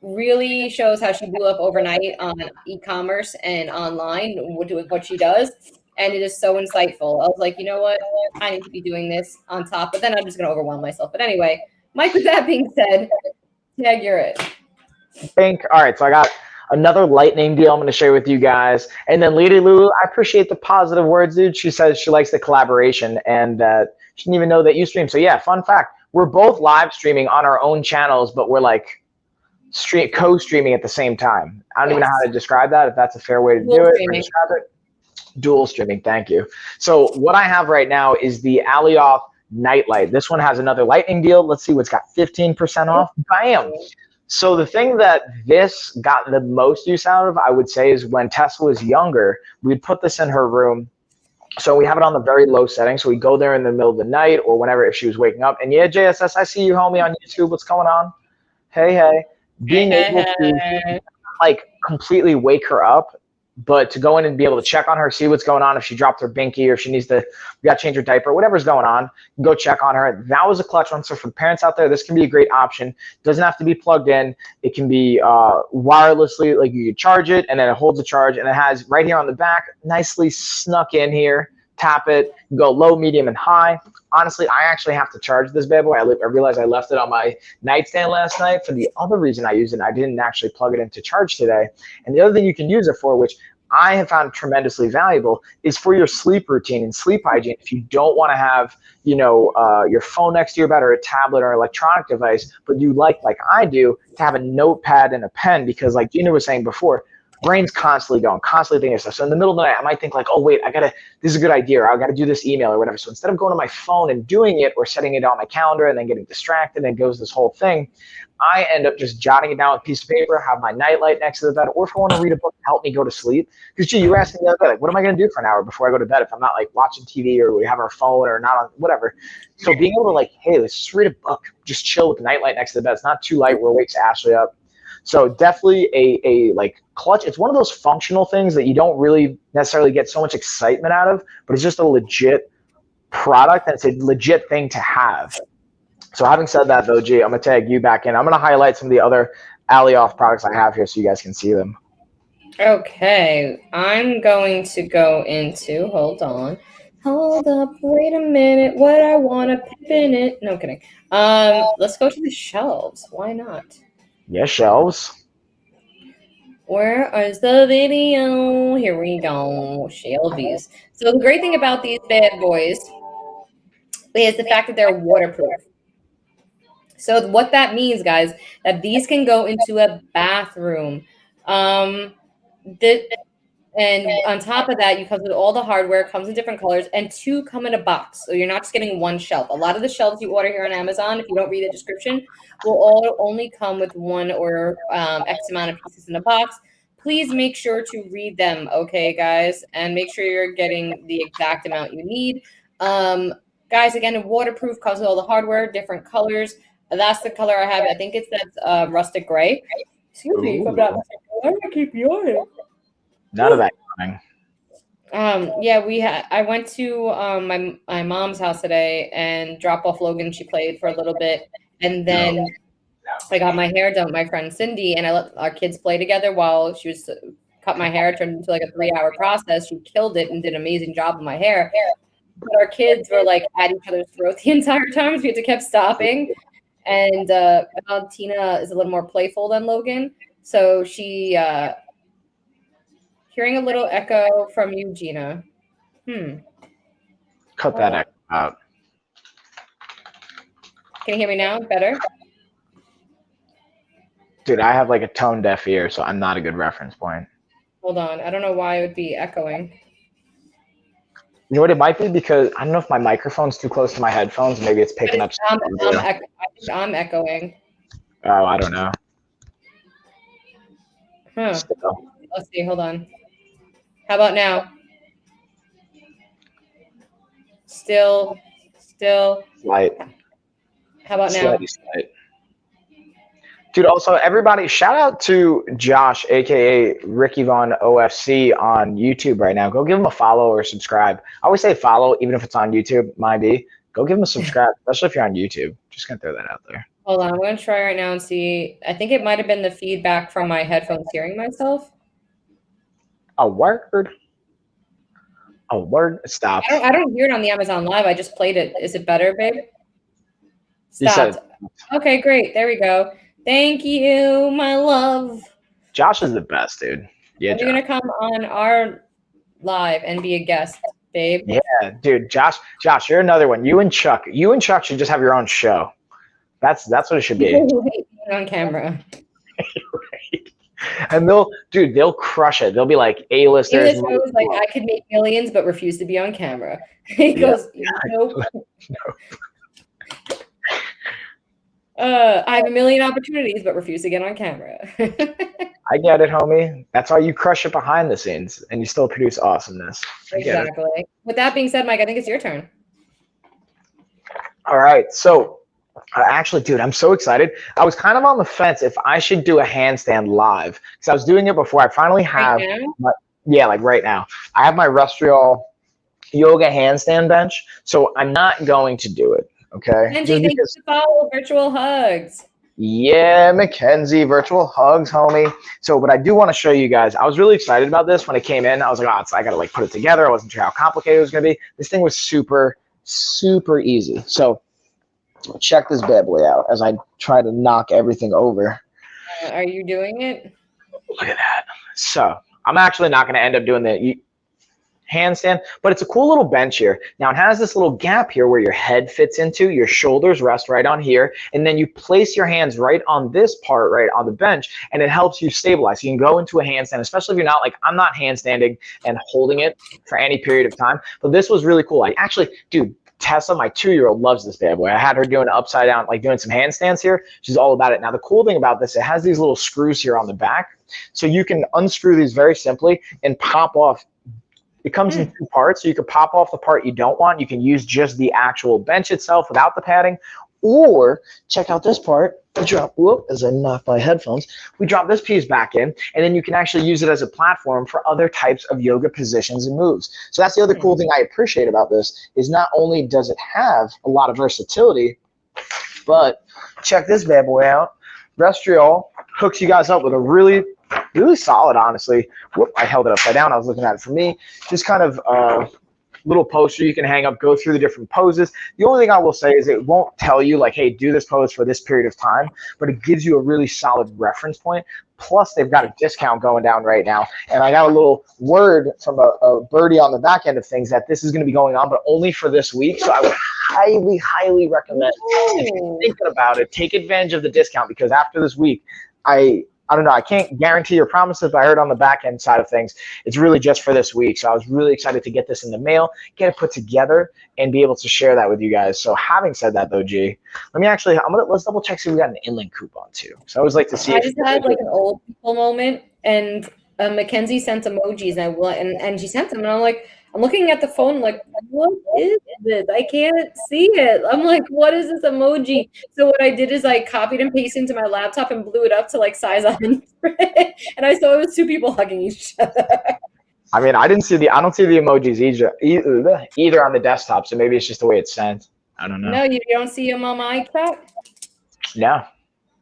really shows how she blew up overnight on e-commerce and online with what she does. And it is so insightful. I was like, you know what? I need to be doing this on top, but then I'm just going to overwhelm myself. But anyway, Mike, with that being said, tag, you're it. All right, so I got another lightning deal I'm going to share with you guys. And then Lady Lulu, I appreciate the positive words, dude. She says she likes the collaboration, and she didn't even know that you stream. So yeah, fun fact, we're both live streaming on our own channels, but we're like co-streaming at the same time. I don't even know how to describe that, if that's a fair way to do it. Dual streaming, thank you. So what I have right now is the Alioff Nightlight. This one has another lightning deal. Let's see what's got 15% off. Bam! So the thing that this got the most use out of, I would say, is when Tessa was younger, we'd put this in her room. So we have it on the very low setting. So we go there in the middle of the night or whenever if she was waking up. And yeah, JSS, I see you, homie, on YouTube. What's going on? Hey. Being able to like completely wake her up, but to go in and be able to check on her, see what's going on, if she dropped her binky or if she needs to, we got to change her diaper, whatever's going on, go check on her. That was a clutch one. So for parents out there, this can be a great option. Doesn't have to be plugged in. It can be wirelessly, like you can charge it and then it holds a charge, and it has right here on the back, nicely snuck in here. Tap it, go low, medium, and high. Honestly, I actually have to charge this bad boy. I realized I left it on my nightstand last night for the other reason I used it. I didn't actually plug it into charge today. And the other thing you can use it for, which I have found tremendously valuable, is for your sleep routine and sleep hygiene. If you don't want to have, your phone next to your bed or a tablet or electronic device, but you like I do, to have a notepad and a pen, because like Gina was saying before, brain's constantly going, constantly thinking of stuff. So in the middle of the night, I might think like, oh wait, this is a good idea, or I got to do this email or whatever. So instead of going to my phone and doing it or setting it on my calendar and then getting distracted and goes this whole thing, I end up just jotting it down with a piece of paper, have my nightlight next to the bed, or if I want to read a book to help me go to sleep. Because you were asking the other day, like, what am I going to do for an hour before I go to bed if I'm not like watching TV or we have our phone or not on whatever. So being able to like, hey, let's just read a book, just chill with the nightlight next to the bed. It's not too light where it wakes Ashley up. So definitely a like clutch. It's one of those functional things that you don't really necessarily get so much excitement out of, but it's just a legit product and it's a legit thing to have. So having said that though, G, I'm gonna tag you back in. I'm gonna highlight some of the other Alioff products I have here so you guys can see them. Okay, I'm going to go into, hold up, wait a minute, what I want to pip in it. No kidding. Let's go to the shelves. Why not? Yeah, shelves. Where is the video? Here we go. Shelvies. So the great thing about these bad boys is the fact that they're waterproof. So what that means, guys, that these can go into a bathroom. And on top of that, you come with all the hardware, comes in different colors, and 2 come in a box. So you're not just getting 1 shelf. A lot of the shelves you order here on Amazon, if you don't read the description, will all only come with 1 or X amount of pieces in a box. Please make sure to read them, okay, guys? And make sure you're getting the exact amount you need. Guys, again, waterproof, comes with all the hardware, different colors. That's the color I have. I think it's that rustic gray. Excuse me if I'm not mistaken. Why do I keep yawning? None of that coming. Yeah, I went to my mom's house today and dropped off Logan. She played for a little bit, and then I got my hair done with my friend Cindy, and I let our kids play together while she was cut my hair. It turned into like a 3-hour process. She killed it and did an amazing job with my hair. But our kids were like at each other's throat the entire time, so we had to keep stopping. And Tina is a little more playful than Logan, so she hearing a little echo from you, Gina. Cut that echo out. Can you hear me now? Better? Dude, I have like a tone deaf ear, so I'm not a good reference point. Hold on. I don't know why it would be echoing. You know what it might be? Because I don't know if my microphone's too close to my headphones. Maybe it's picking up. I think I'm echoing. Oh, I don't know. Let's see. Hold on. How about now? Still. Slight. How about now? Slight. Dude, also, everybody, shout out to Josh, a.k.a. Ricky Von OFC on YouTube right now. Go give him a follow or subscribe. I always say follow, even if it's on YouTube, might be. Go give him a subscribe, especially if you're on YouTube. Just going to throw that out there. Hold on. I'm going to try right now and see. I think it might have been the feedback from my headphones hearing myself. A word. Stop. I don't hear it on the Amazon Live. I just played it. Is it better, babe? Stop. Okay, great. There we go. Thank you, my love. Josh is the best, dude. Yeah, you're gonna come on our live and be a guest, babe. Yeah, dude. Josh, you're another one. You and Chuck should just have your own show. That's what it should be. On camera. Right. And they'll crush it. They'll be like A-listers. He was like, I could make millions, but refuse to be on camera. He goes, nope. I have a million opportunities, but refuse to get on camera. I get it, homie. That's how you crush it behind the scenes, and you still produce awesomeness. Exactly. With that being said, Mike, I think it's your turn. All right. So, actually, dude, I'm so excited. I was kind of on the fence if I should do a handstand live because I was doing it before. I finally have, like right now. I have my Restriol yoga handstand bench, so I'm not going to do it. Okay. Mackenzie, thank you to follow virtual hugs. Yeah, Mackenzie, virtual hugs, homie. So, but I do want to show you guys. I was really excited about this when it came in. I was like, I got to like put it together. I wasn't sure how complicated it was going to be. This thing was super, super easy. So, check this bad boy out as I try to knock everything over. Are you doing it? Look at that. So, I'm actually not going to end up doing the handstand, but it's a cool little bench here. Now it has this little gap here where your head fits into, your shoulders rest right on here, and then you place your hands right on this part right on the bench, and it helps you stabilize. You can go into a handstand, especially if you're not like, I'm not handstanding and holding it for any period of time, but this was really cool. Dude, Tessa, my 2-year-old, loves this bad boy. I had her doing upside down, like doing some handstands here. She's all about it. Now the cool thing about this, it has these little screws here on the back, so you can unscrew these very simply and pop off. It comes in 2 parts, so you can pop off the part you don't want. You can use just the actual bench itself without the padding, or check out this part. As I knock my headphones, we drop this piece back in, and then you can actually use it as a platform for other types of yoga positions and moves. So that's the other cool thing I appreciate about this is not only does it have a lot of versatility, but check this bad boy out. Restriol hooks you guys up with a really solid, honestly. Whoop, I held it upside down. I was looking at it for me. Just kind of little poster you can hang up, go through the different poses. The only thing I will say is it won't tell you like, hey, do this pose for this period of time, but it gives you a really solid reference point. Plus, they've got a discount going down right now. And I got a little word from a birdie on the back end of things that this is going to be going on, but only for this week. So I would highly, highly recommend if you're thinking about it, take advantage of the discount because after this week, I don't know. I can't guarantee your promises, but I heard on the back end side of things, it's really just for this week. So I was really excited to get this in the mail, get it put together, and be able to share that with you guys. So having said that, though, G, let's double check see if we got an inlink coupon too. So I always like to see. I just had like an old people moment, and Mackenzie sent emojis, and she sent them, and I'm like, I'm looking at the phone like, what is this? I can't see it. I'm like, what is this emoji? So what I did is I copied and pasted into my laptop and blew it up to like size 100. And I saw it was 2 people hugging each other. I mean, I don't see the emojis either on the desktop, so maybe it's just the way it's sent. I don't know. No, you don't see them on my iCloud? No.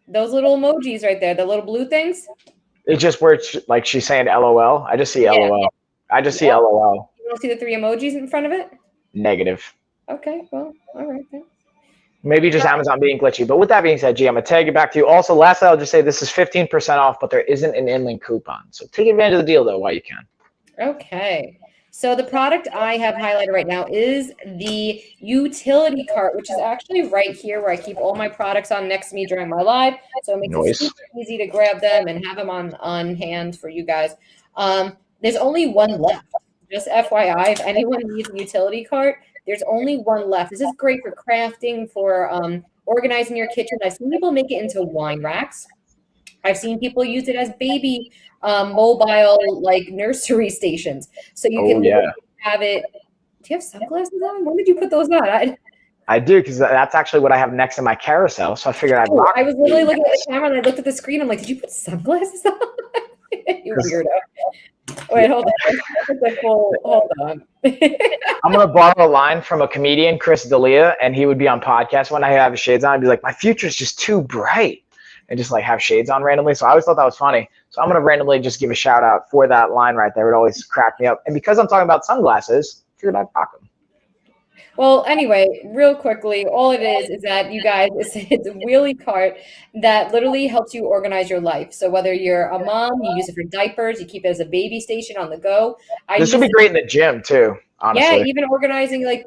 Those little emojis right there, the little blue things? It's just where it's like she's saying LOL. I just see LOL. I just see LOL. You don't see the 3 emojis in front of it? Negative. Okay, well, all right then. Maybe just Amazon being glitchy. But with that being said, G, I'm going to tag it back to you. Also, lastly, I'll just say this is 15% off, but there isn't an in-link coupon. So take advantage of the deal, though, while you can. Okay. So the product I have highlighted right now is the utility cart, which is actually right here where I keep all my products on next to me during my live. So it makes it super easy to grab them and have them on hand for you guys. There's only one left. Just FYI, if anyone needs a utility cart, there's only one left. This is great for crafting, for organizing your kitchen. I've seen people make it into wine racks. I've seen people use it as baby mobile like nursery stations. So you can have it. Do you have sunglasses on? When did you put those on? I do, because that's actually what I have next to my carousel. So I figured I'd rock. I was literally looking at the camera and I looked at the screen. I'm like, did you put sunglasses on? You weirdo. Wait, hold on. Hold on. I'm going to borrow a line from a comedian, Chris D'Elia, and he would be on podcast when I have his shades on. I'd be like, my future is just too bright. And just like have shades on randomly. So I always thought that was funny. So I'm going to randomly just give a shout out for that line right there. It always cracked me up. And because I'm talking about sunglasses, I figured I'd rock them. Well, anyway, real quickly, all it is that you guys, it's a wheelie cart that literally helps you organize your life. So whether you're a mom, you use it for diapers, you keep it as a baby station on the go. This would be great in the gym too, honestly. Yeah, even organizing like,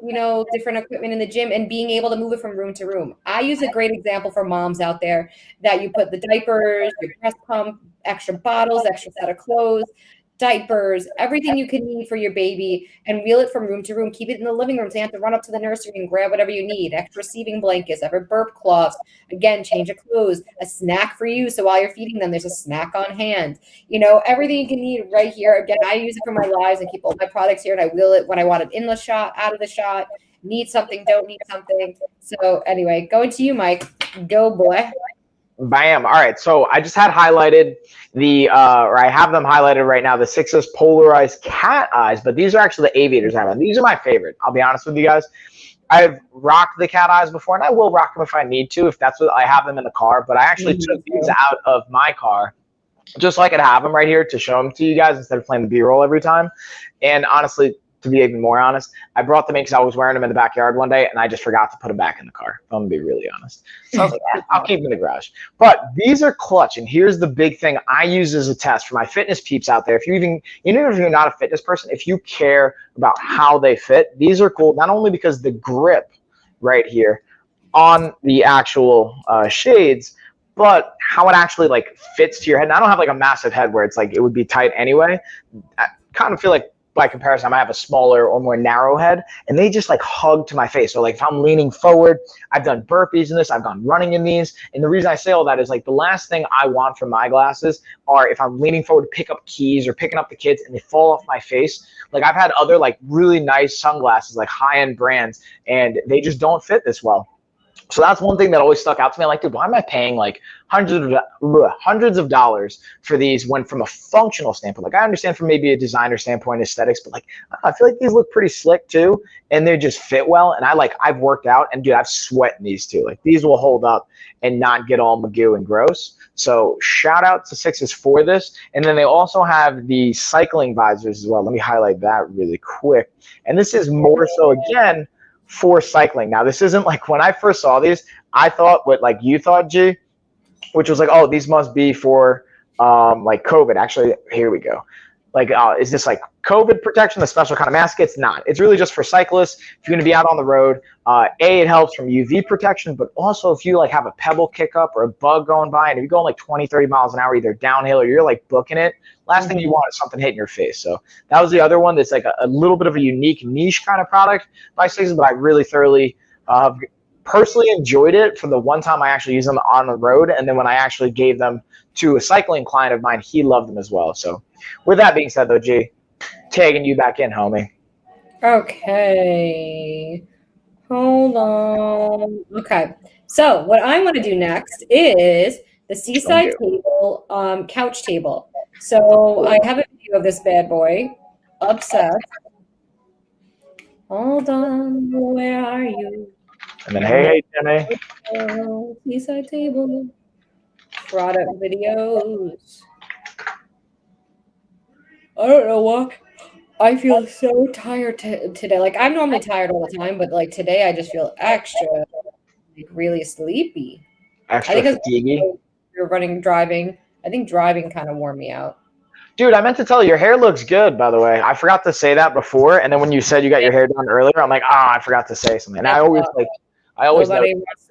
different equipment in the gym and being able to move it from room to room. I use a great example for moms out there that you put the diapers, your breast pump, extra bottles, extra set of clothes, diapers, everything you can need for your baby, and wheel it from room to room. Keep it in the living room so you have to run up to the nursery and grab whatever you need. Extra receiving blankets, ever burp cloths, again, change of clothes, a snack for you. So while you're feeding them, there's a snack on hand. Everything you can need right here. Again, I use it for my lives and keep all my products here, and I wheel it when I want it in the shot, out of the shot, need something, don't need something. So anyway, going to you, Mike. Go, boy. Bam. All right. So I just had highlighted I have them highlighted right now, the Sixes polarized cat eyes, but these are actually the aviators I have. These are my favorite. I'll be honest with you guys. I've rocked the cat eyes before, and I will rock them if I need to, if that's what I have them in the car. But I actually took these out of my car just so I could have them right here to show them to you guys instead of playing the B-roll every time. And honestly, to be even more honest, I brought them in because I was wearing them in the backyard one day, and I just forgot to put them back in the car. I'm going to be really honest. So I was like, I'll keep them in the garage. But these are clutch, and here's the big thing I use as a test for my fitness peeps out there. If even if you're not a fitness person, if you care about how they fit, these are cool, not only because the grip right here on the actual shades, but how it actually fits to your head. And I don't have a massive head where it's it would be tight anyway. I kind of feel like by comparison, I have a smaller or more narrow head, and they just hug to my face. So if I'm leaning forward, I've done burpees in this, I've gone running in these. And the reason I say all that is the last thing I want from my glasses are if I'm leaning forward to pick up keys or picking up the kids and they fall off my face. I've had other really nice sunglasses, high-end brands, and they just don't fit this well. So that's one thing that always stuck out to me. I'm like, dude, why am I paying hundreds of dollars for these when from a functional standpoint? I understand from maybe a designer standpoint, aesthetics, but I feel like these look pretty slick too, and they just fit well. And I've worked out, and dude, I've sweat in these too. These will hold up and not get all magoo and gross. So shout out to Sixes for this. And then they also have the cycling visors as well. Let me highlight that really quick. And this is more so again for cycling. Now, this isn't when I first saw these, I thought what you thought, G, which was oh, these must be for COVID. Actually, here we go. Is this COVID protection, the special kind of mask? It's not. It's really just for cyclists. If you're going to be out on the road, it helps from UV protection, but also if you have a pebble kick up or a bug going by, and if you're going 20, 30 miles an hour, either downhill or you're booking it, last thing you want is something hitting your face. So that was the other one that's a little bit of a unique niche kind of product by Sixes, but I really thoroughly personally enjoyed it for the one time I actually used them on the road. And then when I actually gave them to a cycling client of mine, he loved them as well. So with that being said, though, G, tagging you back in, homie. Okay. Hold on. Okay. So what I want to do next is the Seaside table, couch table. So I have a video of this bad boy. obsessed. Hold on, where are you? And then, hey, Jenny. Seaside table. Product videos. I don't know what. I feel so tired today. Like, I'm normally tired all the time, but like today I just feel extra, like, really sleepy. Extra fatiguey. You're driving. I think driving kind of wore me out. Dude, I meant to tell you, your hair looks good, by the way. I forgot to say that before, and then when you said you got your hair done earlier, I'm like, I forgot to say something. And I always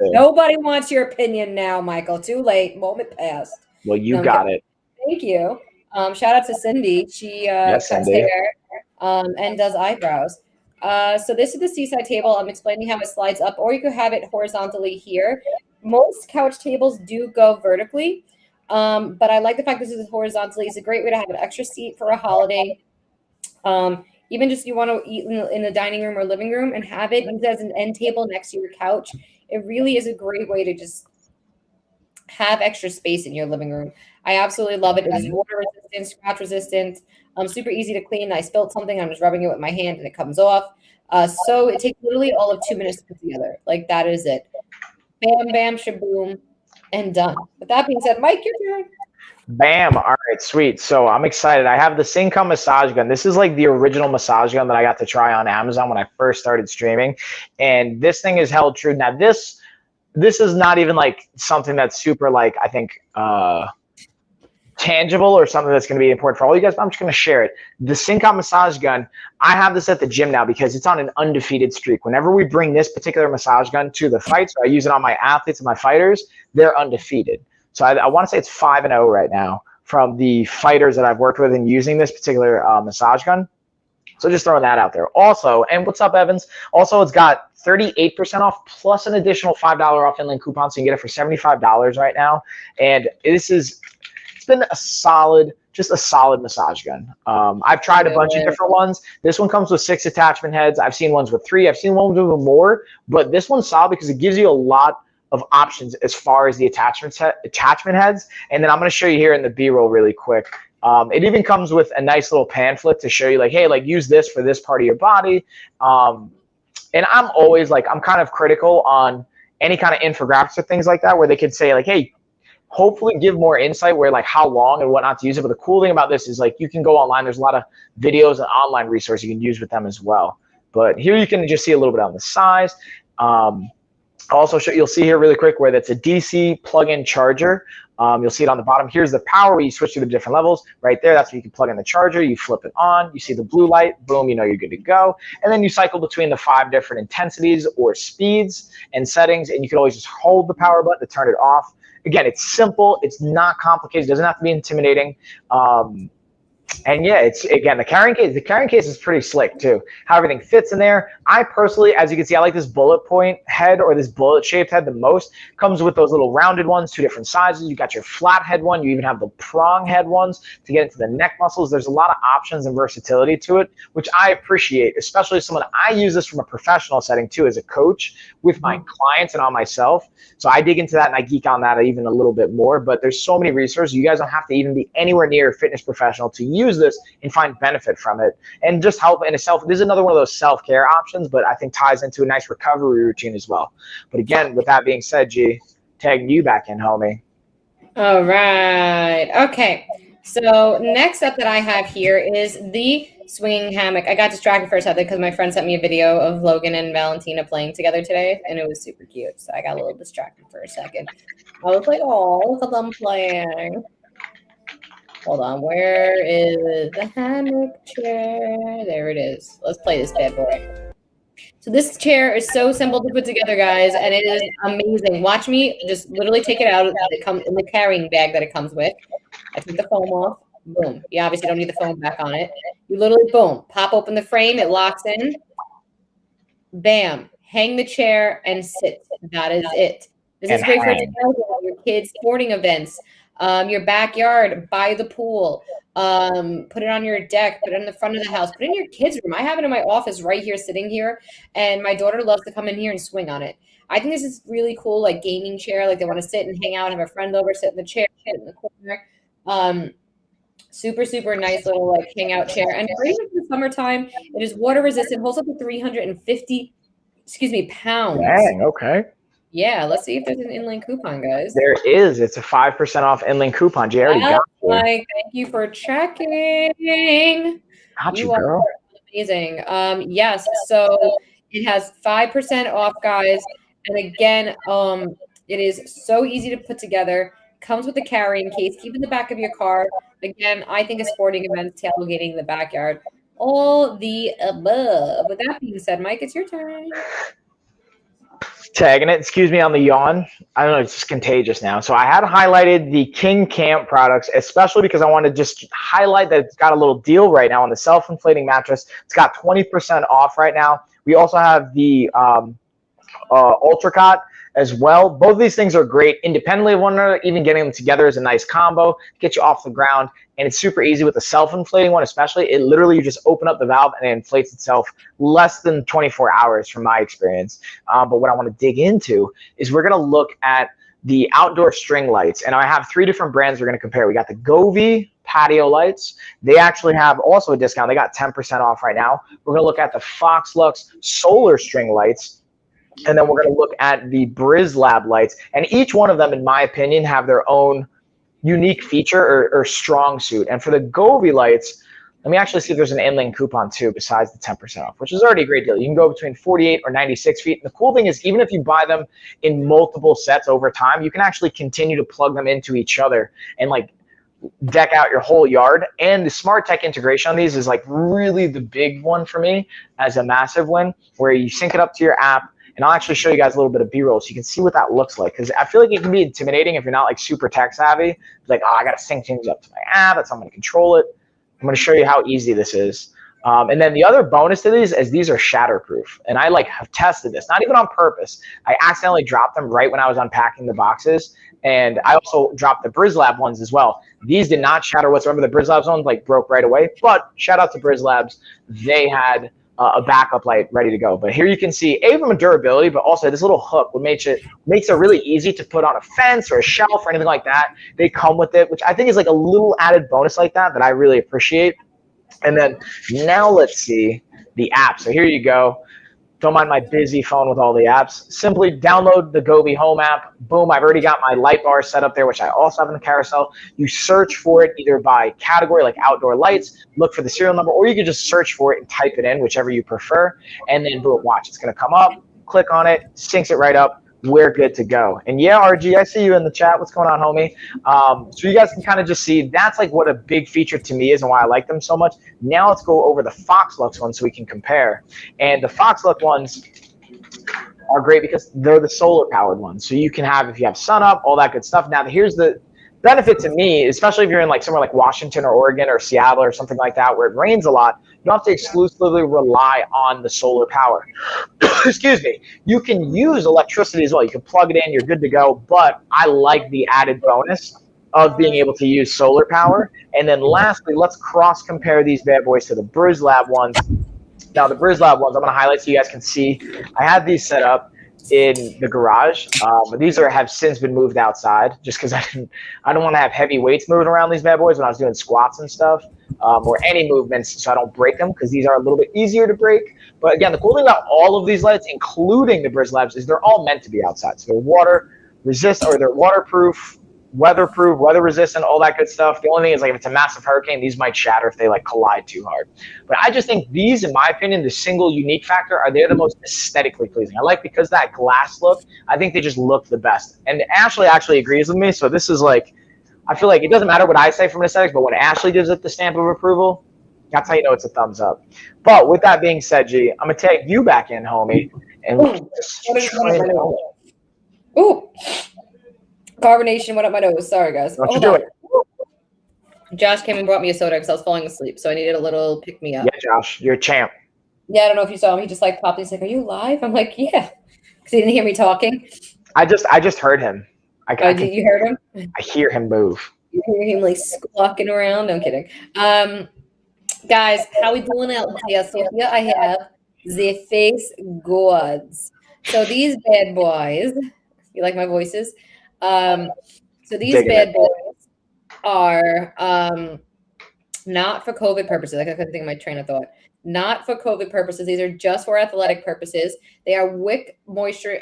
nobody wants your opinion now, Michael. Too late. Moment passed. Well, you got it. Thank you. Shout out to Cindy. She cuts hair and does eyebrows. So this is the seaside table. I'm explaining how it slides up, or you could have it horizontally here. Most couch tables do go vertically. But I like the fact this is horizontally. It's a great way to have an extra seat for a holiday. Even just you want to eat in the dining room or living room and have it used as an end table next to your couch. It really is a great way to just have extra space in your living room. I absolutely love it. It is water resistant, scratch resistant, super easy to clean. I spilled something. I'm just rubbing it with my hand and it comes off. So it takes literally all of 2 minutes to put together. Like, that is it. Bam, bam, shaboom. And done. With that being said, Mike, your turn. Bam. All right, sweet. So I'm excited. I have the Cinco Massage Gun. This is like the original massage gun that I got to try on Amazon when I first started streaming. And this thing is held true. Now, this is not even like something that's super, like, I think, tangible or something that's going to be important for all you guys, but I'm just going to share it. The Cinco Massage Gun, I have this at the gym now because it's on an undefeated streak. Whenever we bring this particular massage gun to the fights, or I use it on my athletes and my fighters, they're undefeated. So I want to say it's 5-0 right now from the fighters that I've worked with in using this particular massage gun. So just throwing that out there. Also, and what's up, Evans? Also, it's got 38% off plus an additional $5 off inland coupon, so you can get it for $75 right now. And it's been a solid massage gun. I've tried a bunch of different ones. This one comes with 6 attachment heads. I've seen ones with 3. I've seen ones with more, but this one's solid because it gives you a lot of options as far as the attachment heads. And then I'm going to show you here in the B-roll really quick. It even comes with a nice little pamphlet to show you, like, hey, like, use this for this part of your body. And I'm always like, I'm kind of critical on any kind of infographics or things like that where they could say, like, hey, hopefully give more insight where, like, how long and whatnot to use it. But the cool thing about this is, like, you can go online. There's a lot of videos and online resources you can use with them as well. But here you can just see a little bit on the size. Also, you'll see here really quick where that's a DC plug-in charger. You'll see it on the bottom. Here's the power where you switch to the different levels. Right there, that's where you can plug in the charger. You flip it on. You see the blue light. Boom, you know you're good to go. And then you cycle between the 5 different intensities or speeds and settings, and you can always just hold the power button to turn it off. Again, it's simple. It's not complicated. It doesn't have to be intimidating. And yeah, it's, again, the carrying case is pretty slick too. How everything fits in there. I personally, as you can see, I like this bullet point head or this bullet shaped head the most. Comes with those little rounded ones, 2 different sizes. You got your flat head one. You even have the prong head ones to get into the neck muscles. There's a lot of options and versatility to it, which I appreciate, especially as someone. I use this from a professional setting too, as a coach with my clients and on myself. So I dig into that and I geek on that even a little bit more. But there's so many resources. You guys don't have to even be anywhere near a fitness professional to use this and find benefit from it and just help in itself. This is another one of those self-care options, but I think ties into a nice recovery routine as well. But again, with that being said, G, tagging you back in, homie. All right. Okay. So next up that I have here is the swinging hammock. I got distracted for a second because my friend sent me a video of Logan and Valentina playing together today, and it was super cute. So I got a little distracted for a second. I was like, oh, look at them playing. Hold on. Where is the hammock chair? There it is. Let's play this bad boy. So this chair is so simple to put together, guys, and it is amazing. Watch me just literally take it out. It comes in the carrying bag that it comes with. I take the foam off. Boom. You obviously don't need the foam back on it. You literally, boom, pop open the frame. It locks in. Bam. Hang the chair and sit. That is it. This is great for your kids' sporting events, your backyard, by the pool. Put it on your deck, put it in the front of the house, put it in your kids' room. I have it in my office right here, sitting here, and my daughter loves to come in here and swing on it. I think this is really cool, like gaming chair, like they want to sit and hang out, have a friend over, sit in the chair, sit in the corner. Super, super nice little like hangout chair. And for even for the summertime, it is water resistant, holds up to 350, pounds. Dang, okay. Yeah, let's see if there's an inland coupon, guys. There is. It's a 5% off inland coupon. Jay already got it. Thank you for checking. Got you, girl. Amazing. Yes, so it has 5% off, guys. And again, it is so easy to put together. Comes with a carrying case. Keep in the back of your car. Again, I think a sporting event, tailgating in the backyard, all the above. With that being said, Mike, it's your turn. Tagging it. Excuse me on the yawn. I don't know. It's just contagious now. So I had highlighted the King Camp products, especially because I wanted to just highlight that it's got a little deal right now on the self-inflating mattress. It's got 20% off right now. We also have the Ultracot as well. Both of these things are great independently of one another. Even getting them together is a nice combo. Get you off the ground, and it's super easy with the self-inflating one, especially. It literally, you just open up the valve and it inflates itself less than 24 hours from my experience. But what I want to dig into is we're going to look at the outdoor string lights, and I have 3 different brands we're going to compare. We got the Govee patio lights. They actually have also a discount. They got 10% off right now. We're going to look at the Foxlux solar string lights. And then we're going to look at the BrizzLab lights. And each one of them, in my opinion, have their own unique feature or strong suit. And for the Govee lights, let me actually see if there's an inland coupon too besides the 10% off, which is already a great deal. You can go between 48 or 96 feet. And the cool thing is, even if you buy them in multiple sets over time, you can actually continue to plug them into each other and like deck out your whole yard. And the smart tech integration on these is like really the big one for me as a massive win, where you sync it up to your app. And I'll actually show you guys a little bit of B-roll so you can see what that looks like. Because I feel like it can be intimidating if you're not like super tech savvy. It's like, oh, I got to sync things up to my app. That's how I'm going to control it. I'm going to show you how easy this is. And then the other bonus to these is these are shatterproof. And I like have tested this, not even on purpose. I accidentally dropped them right when I was unpacking the boxes. And I also dropped the BrizzLab ones as well. These did not shatter whatsoever. The BrizzLabs ones like broke right away. But shout out to BrizzLabs. They had a backup light ready to go. But here you can see from a durability, but also this little hook what makes it really easy to put on a fence or a shelf or anything like that. They come with it, which I think is like a little added bonus like that I really appreciate. And then now let's see the app. So here you go. Don't mind my busy phone with all the apps. Simply download the Govee Home app. Boom, I've already got my light bar set up there, which I also have in the carousel. You search for it either by category, like outdoor lights, look for the serial number, or you can just search for it and type it in, whichever you prefer. And then boom, watch, it's going to come up. Click on it, syncs it right up. We're good to go. And yeah, RG, I see you in the chat. What's going on, homie? So you guys can kind of just see that's like what a big feature to me is and why I like them so much. Now let's go over the Foxlux ones so we can compare. And the Foxlux ones are great because they're the solar powered ones. So you can have, if you have sun up, all that good stuff. Now here's the benefit to me, especially if you're in like somewhere like Washington or Oregon or Seattle or something like that where it rains a lot. You don't have to exclusively rely on the solar power. Excuse me. You can use electricity as well. You can plug it in. You're good to go. But I like the added bonus of being able to use solar power. And then lastly, let's cross compare these bad boys to the BrizzLab ones. Now the BrizzLab ones, I'm going to highlight so you guys can see. I had these set up in the garage. These have since been moved outside just because I don't want to have heavy weights moving around these bad boys when I was doing squats and stuff, or any movements so I don't break them, because these are a little bit easier to break. But again, the cool thing about all of these lights, including the BrizzLabs, is they're all meant to be outside. So they're they're waterproof, weatherproof, weather resistant, all that good stuff. The only thing is, like, if it's a massive hurricane, these might shatter if they like collide too hard. But I just think these, in my opinion, the single unique factor are they're the most aesthetically pleasing. I like, because that glass look, I think they just look the best. And Ashley actually agrees with me. So this is like, I feel like it doesn't matter what I say from an aesthetics, but when Ashley gives it the stamp of approval, that's how you know it's a thumbs up. But with that being said, G, I'm gonna take you back in, homie, and ooh. Carbonation went up my nose. Sorry, guys. Don't you do it. Josh came and brought me a soda because I was falling asleep, so I needed a little pick-me-up. Yeah, Josh, you're a champ. Yeah, I don't know if you saw him. He just like popped. He's like, "Are you live?" I'm like, "Yeah," because he didn't hear me talking. I just heard him. Did you hear him? I hear him move. You hear him like squawking around. No, I'm kidding. Guys, how we doing out here? So here I have the face guards. So these bad boys. You like my voices? So these bad boys are not for COVID purposes. I couldn't think of my train of thought. Not for COVID purposes. These are just for athletic purposes. They are wick moisture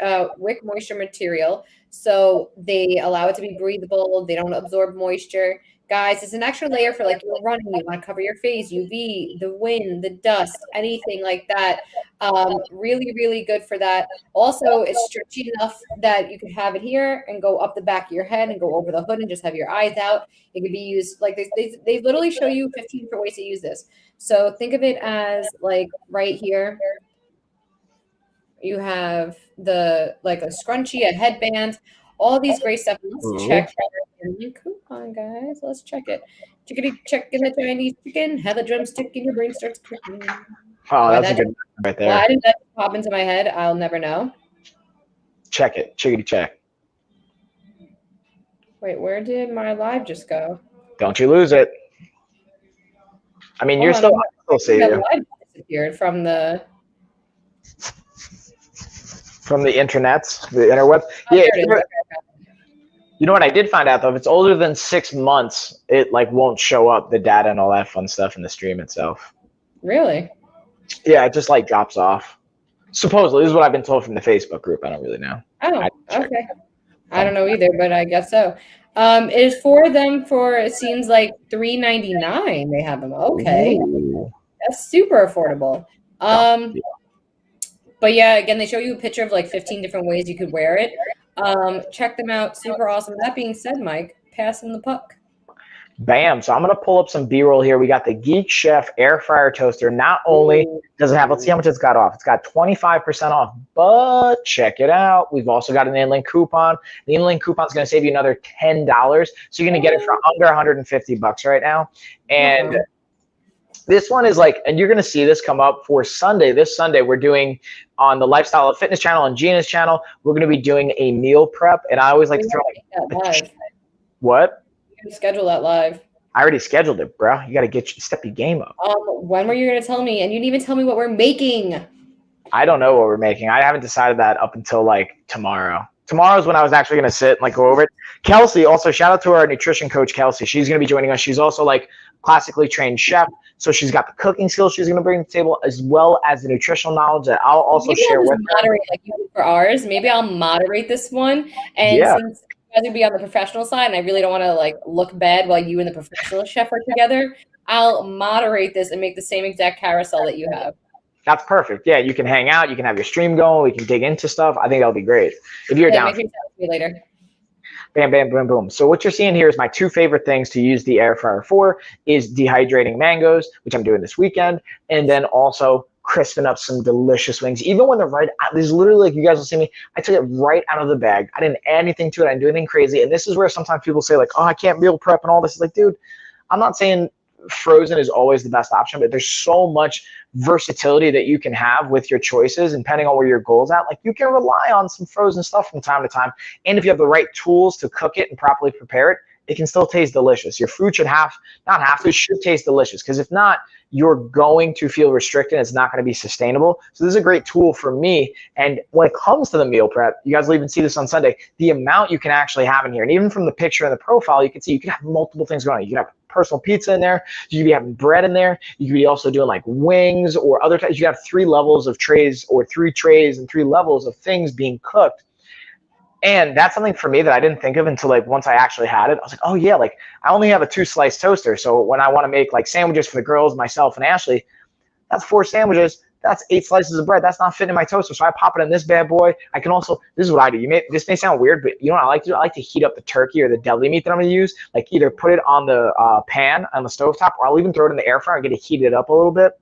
material, so they allow it to be breathable. They don't absorb moisture. Guys, it's an extra layer for like you're running, you want to cover your face, UV, the wind, the dust, anything like that. Really, really good for that. Also, it's stretchy enough that you can have it here and go up the back of your head and go over the hood and just have your eyes out. It can be used like they literally show you 15 different ways to use this. So think of it as like right here. You have the like a scrunchie, a headband, all these great stuff. Let's check the coupon, guys. Let's check it. Chickadee check in the Chinese chicken. Have a drumstick and your brain starts cooking. Oh, that's a good one right there. Why did that pop into my head? I'll never know. Check it. Chickadee check. Wait, where did my live just go? Don't you lose it. I mean, you're still see you. Live disappeared from the internets, the interweb. Oh, yeah. You know what I did find out though? If it's older than 6 months, it like won't show up the data and all that fun stuff in the stream itself. Really? Yeah, it just like drops off. Supposedly, this is what I've been told from the Facebook group. I don't really know. Oh, okay. I don't know either, but I guess so. It is for them for it seems like $3.99. They have them. Okay, that's super affordable. But yeah, again, they show you a picture of like 15 different ways you could wear it. Check them out. Super awesome. That being said, Mike, passing the puck. Bam. So I'm going to pull up some B-roll here. We got the Geek Chef air fryer toaster. Not only does it have, let's see how much it's got off. It's got 25% off, but check it out. We've also got an InLink coupon. The InLink coupon is going to save you another $10. So you're going to get it for under $150 right now. And this one is like, and you're going to see this come up for Sunday. This Sunday, we're doing on the Lifestyle of Fitness channel and Gina's channel, we're going to be doing a meal prep. And I always like to throw like, what? Schedule that live. I already scheduled it, bro. You got to step your game up. When were you going to tell me? And you didn't even tell me what we're making. I don't know what we're making. I haven't decided that up until like tomorrow. Tomorrow's when I was actually going to sit and like go over it. Kelsey, also shout out to our nutrition coach, Kelsey. She's going to be joining us. She's also like classically trained chef. So she's got the cooking skills she's going to bring to the table as well as the nutritional knowledge that I'll also share with her. Like for ours, maybe I'll moderate this one. And since you guys will be on the professional side and I really don't want to like look bad while you and the professional chef are together, I'll moderate this and make the same exact carousel that you have. That's perfect. Yeah, you can hang out. You can have your stream going. We can dig into stuff. I think that'll be great. If you're down. Maybe me later. Bam, bam, boom, boom. So what you're seeing here is my two favorite things to use the air fryer for is dehydrating mangoes, which I'm doing this weekend, and then also crisping up some delicious wings. Even when they're right out, this is literally like you guys will see me, I took it right out of the bag. I didn't add anything to it. I didn't do anything crazy. And this is where sometimes people say like, oh, I can't meal prep and all this. It's like, dude, I'm not saying frozen is always the best option, but there's so much versatility that you can have with your choices and depending on where your goal's at. Like you can rely on some frozen stuff from time to time. And if you have the right tools to cook it and properly prepare it, it can still taste delicious. Your food should should taste delicious, because if not, you're going to feel restricted. It's not going to be sustainable. So this is a great tool for me. And when it comes to the meal prep, you guys will even see this on Sunday, the amount you can actually have in here. And even from the picture and the profile, you can see you can have multiple things going on. You can have personal pizza in there. You could be having bread in there. You could be also doing like wings or other types. You have 3 levels of trays or 3 trays and 3 levels of things being cooked. And that's something for me that I didn't think of until like once I actually had it. I was like, oh yeah, like I only have a 2-slice toaster. So when I want to make like sandwiches for the girls, myself and Ashley, that's 4 sandwiches. That's 8 slices of bread. That's not fitting in my toaster. So I pop it in this bad boy. I can also, this is what I do. This may sound weird, but you know what I like to do? I like to heat up the turkey or the deli meat that I'm going to use. Like either put it on the pan on the stovetop, or I'll even throw it in the air fryer and get it heated up a little bit.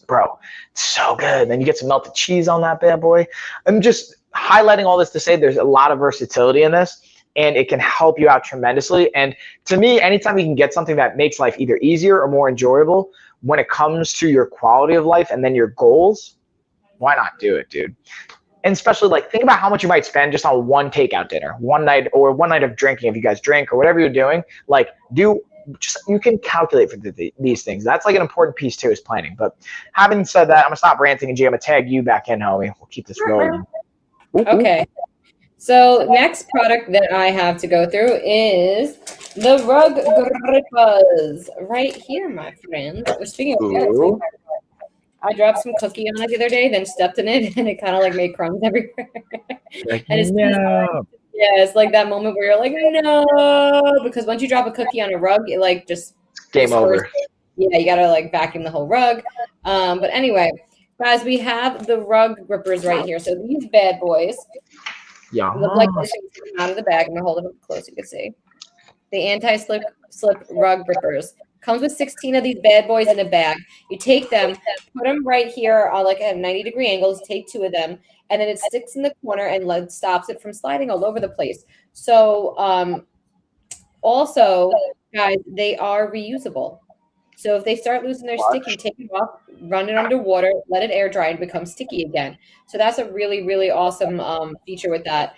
Bro, it's so good. Then you get some melted cheese on that bad boy. I'm just highlighting all this to say there's a lot of versatility in this, and it can help you out tremendously. And to me, anytime you can get something that makes life either easier or more enjoyable when it comes to your quality of life and then your goals, why not do it, dude? And especially like think about how much you might spend just on one takeout dinner, one night of drinking if you guys drink or whatever you're doing. Like you can calculate for these things. That's like an important piece too, is planning. But having said that, I'm gonna stop ranting and I'm gonna tag you back in, homie. We'll keep this rolling. Okay. So next product that I have to go through is the rug grippers right here, my friends. Speaking of rugs, I dropped some cookie on it the other day, then stepped in it, and it kind of like made crumbs everywhere. Like, and it's no. Yeah, it's like that moment where you're like, no, because once you drop a cookie on a rug, it like just game over. Yeah, you gotta like vacuum the whole rug. But anyway, guys, we have the rug grippers right here. So these bad boys look like this out of the bag. I'm gonna hold it up close so you can see. The anti-slip rug grippers. Comes with 16 of these bad boys in a bag. You take them, put them right here on like a 90-degree angle. Take 2 of them, and then it sticks in the corner and stops it from sliding all over the place. So also, guys, they are reusable. So if they start losing their stick, you take it off, run it under water, let it air dry, and become sticky again. So that's a really, really awesome feature with that.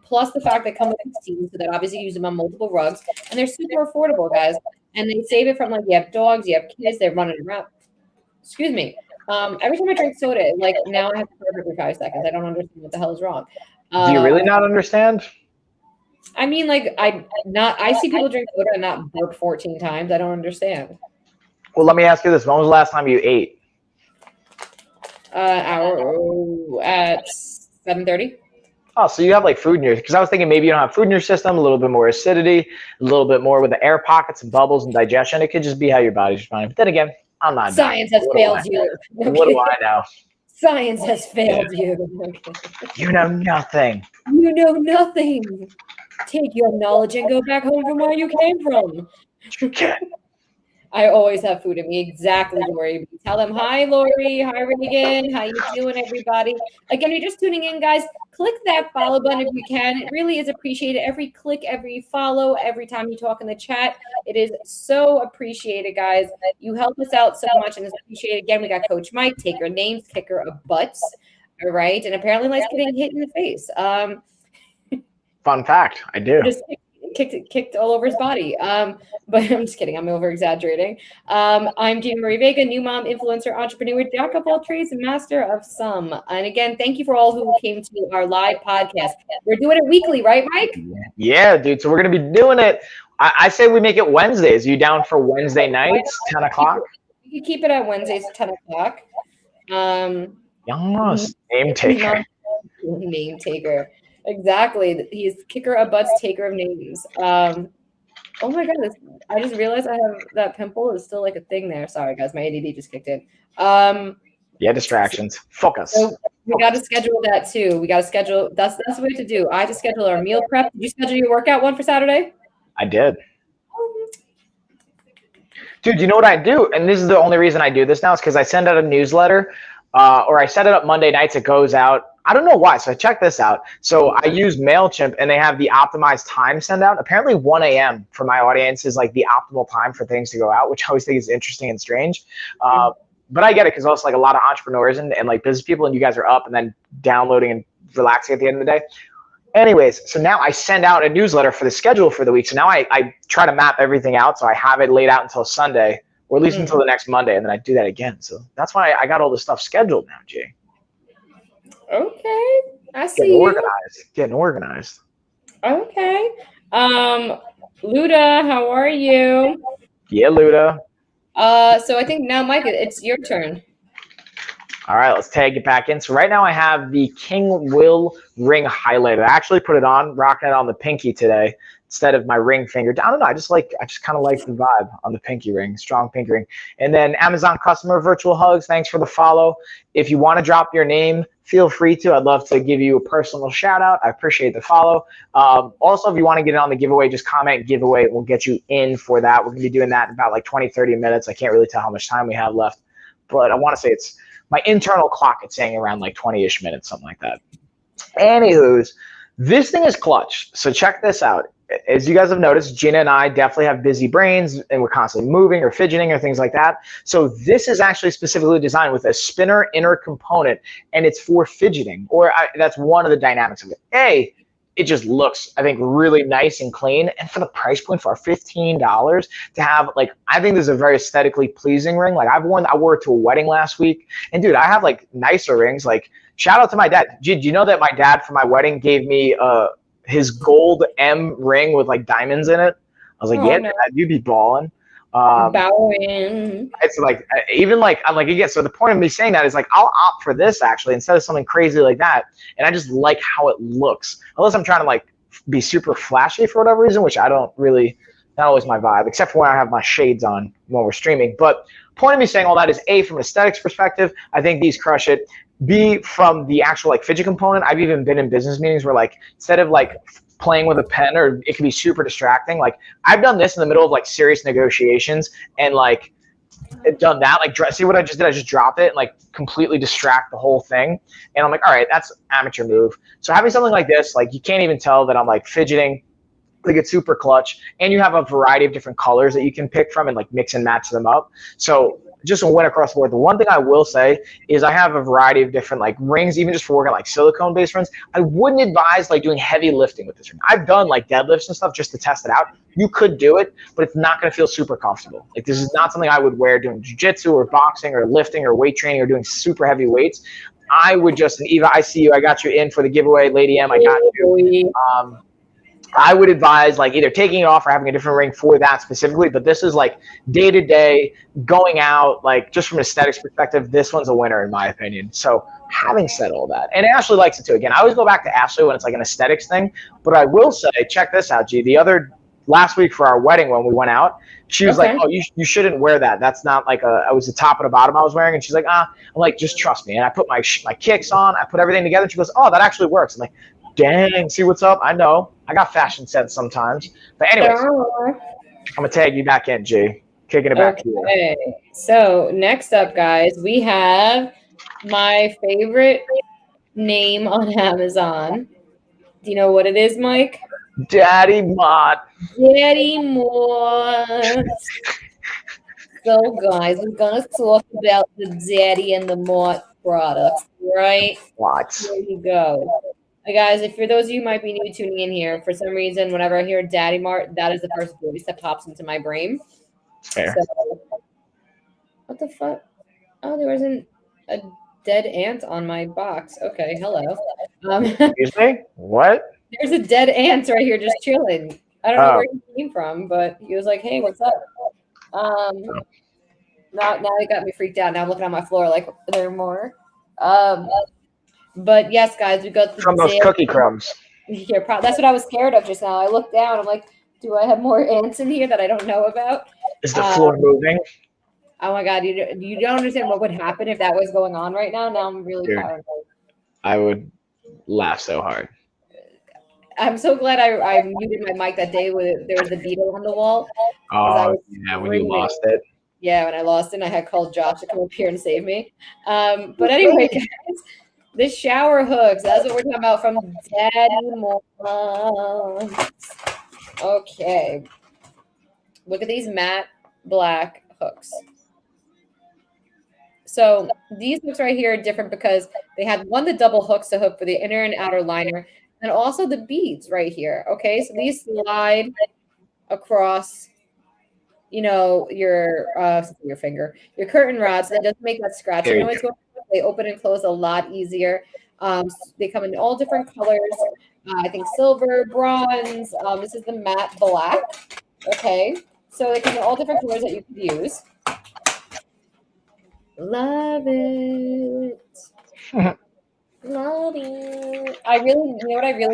Plus the fact they come with 16, so that obviously you use them on multiple rugs, and they're super affordable, guys. And they save it from like you have dogs, you have kids, they're running around. Excuse me. Every time I drink soda, like now I have to burp every 5 seconds. I don't understand what the hell is wrong. Do you really not understand? I mean, like I see people drink soda and not burp 14 times. I don't understand. Well, let me ask you this: when was the last time you ate? At 7:30. Oh, so you have like food in your, because I was thinking maybe you don't have food in your system, a little bit more acidity, a little bit more with the air pockets and bubbles and digestion. It could just be how your body's responding. But then again, I'm not. Science has failed you. What do I know? Science has failed you. You know nothing. You know nothing. Take your knowledge and go back home from where you came from. I always have food in me. Exactly, Lori. Tell them, hi, Lori. Hi, Reagan. How you doing, everybody? Again, you're just tuning in, guys. Click that follow button if you can. It really is appreciated. Every click, every follow, every time you talk in the chat. It is so appreciated, guys. You help us out so much, and it's appreciated. Again, we got Coach Mike, taker names, kicker of butts. All right. And apparently likes getting hit in the face. Fun fact, I do. Just kicked all over his body. But I'm just kidding. I'm over exaggerating. I'm Gina Marie Vega, new mom, influencer, entrepreneur, jack of all trades, and master of some. And again, thank you for all who came to our live podcast. We're doing it weekly, right, Mike? Yeah, dude. So we're going to be doing it. I say we make it Wednesdays. You down for Wednesday nights, 10 o'clock? We could keep it at Wednesdays, 10 o'clock. Yes, name taker. Name taker. Exactly. He's kicker of butts, taker of names. Oh my goodness. I just realized I have that pimple is still like a thing there. Sorry, guys. My ADD just kicked in. Yeah, distractions. Focus. So we got to schedule that too. We got to schedule. That's the way to do. I have to schedule our meal prep. Did you schedule your workout one for Saturday? I did. Dude, you know what I do? And this is the only reason I do this now is because I send out a newsletter or I set it up Monday nights. It goes out. I don't know why. So check this out. So I use MailChimp and they have the optimized time send out. Apparently 1 a.m. for my audience is like the optimal time for things to go out, which I always think is interesting and strange. But I get it because also like a lot of entrepreneurs and like business people and you guys are up and then downloading and relaxing at the end of the day. Anyways, so now I send out a newsletter for the schedule for the week. So now I try to map everything out. So I have it laid out until Sunday or at least until the next Monday. And then I do that again. So that's why I got all this stuff scheduled now, Jay. Okay. I see. Getting organized. Okay. Luda, how are you? Yeah, Luda. So I think now, Mike, it's your turn. All right, let's tag it back in. So right now I have the King Will ring highlighter. I actually put it on, rocking it on the pinky today instead of my ring finger. I don't know. I just kind of like the vibe on the pinky ring, strong pinky ring. And then Amazon customer virtual hugs. Thanks for the follow. If you want to drop your name, feel free to. I'd love to give you a personal shout out. I appreciate the follow. Also, if you want to get in on the giveaway, just comment giveaway. We'll get you in for that. We're going to be doing that in about like 20, 30 minutes. I can't really tell how much time we have left, but I want to say it's my internal clock. It's saying around like 20-ish minutes, something like that. Anywho's, this thing is clutch. So check this out. As you guys have noticed, Gina and I definitely have busy brains and we're constantly moving or fidgeting or things like that. So this is actually specifically designed with a spinner inner component and it's for fidgeting, or that's one of the dynamics of it. It just looks, I think, really nice and clean. And for the price point for $15 to have, like, I think this is a very aesthetically pleasing ring. Like I wore it to a wedding last week. And dude, I have like nicer rings. Like shout out to my dad. Do you know that my dad for my wedding gave me his gold M ring with like diamonds in it? I was like, yeah, no. Dad, you'd be balling. Bowing. It's like even like I'm like again. So the point of me saying that is like I'll opt for this actually instead of something crazy like that, and I just like how it looks. Unless I'm trying to like be super flashy for whatever reason, which I don't really. Not always my vibe, except for when I have my shades on when we're streaming. But point of me saying all that is A, from an aesthetics perspective, I think these crush it. B, from the actual like fidget component, I've even been in business meetings where like instead of like playing with a pen or it can be super distracting, like I've done this in the middle of like serious negotiations and like done that. Like see what I just did? I just drop it and like completely distract the whole thing. And I'm like, all right, that's amateur move. So having something like this, like you can't even tell that I'm like fidgeting. Like it's super clutch, and you have a variety of different colors that you can pick from and like mix and match them up. So just a win across the board. The one thing I will say is I have a variety of different like rings, even just for working like silicone based rings. I wouldn't advise like doing heavy lifting with this ring. I've done like deadlifts and stuff just to test it out. You could do it, but it's not going to feel super comfortable. Like this is not something I would wear doing jiu-jitsu or boxing or lifting or weight training or doing super heavy weights. I would just, and Eva, I see you. I got you in for the giveaway. Lady M, I got you. I would advise like either taking it off or having a different ring for that specifically. But this is like day to day going out, like just from an aesthetics perspective, this one's a winner in my opinion. So having said all that, and Ashley likes it too. Again, I always go back to Ashley when it's like an aesthetics thing. But I will say, check this out, G. The other last week for our wedding when we went out, she was like, "Oh, you shouldn't wear that. That's not like I was the top and the bottom I was wearing." And she's like, I'm like, just trust me. And I put my kicks on, I put everything together. And she goes, "Oh, that actually works." I'm like, dang, see what's up? I know. I got fashion sense sometimes. But anyways, I'm going to tag you back in, G. Kicking it back to you. So next up, guys, we have my favorite name on Amazon. Do you know what it is, Mike? Daddy Mart. Daddy Mart. So, guys, we're going to talk about the Daddy and the Mart products, right? What? There you go. Hey guys, if for those of you who might be new tuning in here, for some reason, whenever I hear Daddy Mart, that is the first voice that pops into my brain. Fair. So, what the fuck? Oh, there wasn't a dead ant on my box. Okay, hello. Excuse me? What? There's a dead ant right here just chilling. I don't know where he came from, but he was like, hey, what's up? Now he got me freaked out. Now I'm looking on my floor like, are there more? But yes, guys, we got the from those cookie crumbs. Here, that's what I was scared of just now. I looked down. I'm like, do I have more ants in here that I don't know about? Is the floor moving? Oh my God, you don't understand what would happen if that was going on right now. Now I'm really paranoid. I would laugh so hard. I'm so glad I muted my mic that day when there was a beetle on the wall. Oh, yeah, when you lost it. Yeah, when I lost it, I had called Josh to come up here and save me. But anyway, guys. The shower hooks, that's what we're talking about from Daddy Mart. Okay. Look at these matte black hooks. So these hooks right here are different because they have the double hooks to hook for the inner and outer liner, and also the beads right here. Okay, so these slide across, your finger, your curtain rods. So that doesn't make that scratching noise going on. They open and close a lot easier. They come in all different colors. I think silver, bronze. This is the matte black. Okay. So they come in all different colors that you could use. Love it. Love it. I really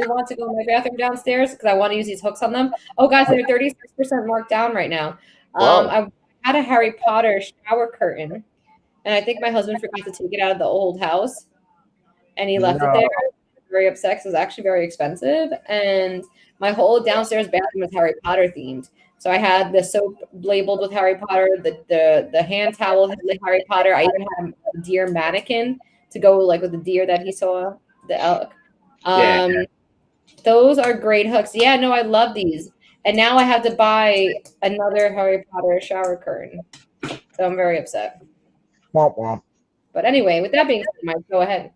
want to go in my bathroom downstairs because I want to use these hooks on them. Oh, guys, they're 36% marked down right now. I had a Harry Potter shower curtain. And I think my husband forgot to take it out of the old house, and he left it there. Very upset because it was actually very expensive. And my whole downstairs bathroom was Harry Potter themed. So I had the soap labeled with Harry Potter, the hand towel had Harry Potter. I even had a deer mannequin to go like with the deer that he saw, the elk. Those are great hooks. Yeah, no, I love these. And now I have to buy another Harry Potter shower curtain. So I'm very upset. Womp womp. But anyway, with that being said, Mike, go ahead.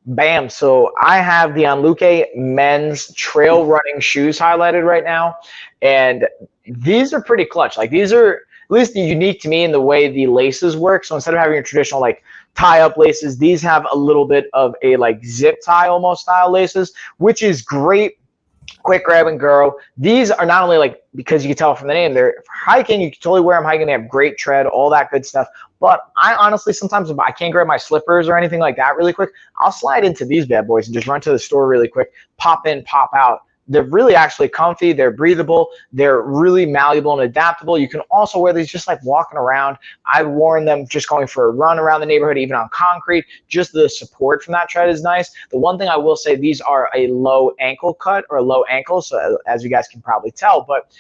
Bam. So I have the Unluke men's trail running shoes highlighted right now. And these are pretty clutch. Like these are at least unique to me in the way the laces work. So instead of having your traditional like tie-up laces. These have a little bit of a like zip tie almost style laces, which is great. Quick grab and go. These are not only like, because you can tell from the name, they're hiking. You can totally wear them hiking. They have great tread, all that good stuff. But I honestly, sometimes if I can't grab my slippers or anything like that really quick, I'll slide into these bad boys and just run to the store really quick, pop in, pop out. They're really actually comfy. They're breathable. They're really malleable and adaptable. You can also wear these just like walking around. I've worn them just going for a run around the neighborhood, even on concrete. Just the support from that tread is nice. The one thing I will say, these are a low ankle cut or low ankle, so as you guys can probably tell, but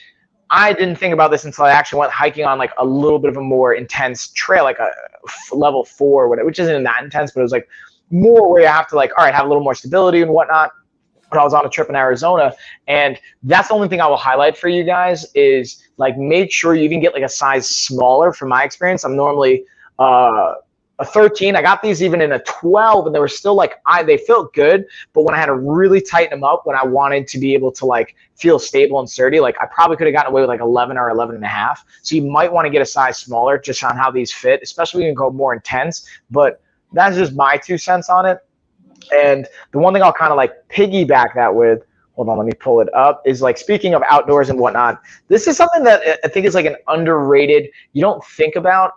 I didn't think about this until I actually went hiking on like a little bit of a more intense trail, like a level 4, which isn't that intense, but it was like more where you have to like, all right, have a little more stability and whatnot. When I was on a trip in Arizona, and that's the only thing I will highlight for you guys is like make sure you even get like a size smaller. From my experience, I'm normally a 13. I got these even in a 12, and they were still like they felt good, but when I had to really tighten them up, when I wanted to be able to like feel stable and sturdy, like I probably could have gotten away with like 11 or 11 and a half. So you might want to get a size smaller just on how these fit, especially when you go more intense. But that's just my 2 cents on it. And the one thing I'll kind of like piggyback that with, hold on, let me pull it up, is like speaking of outdoors and whatnot, this is something that I think is like an underrated, you don't think about.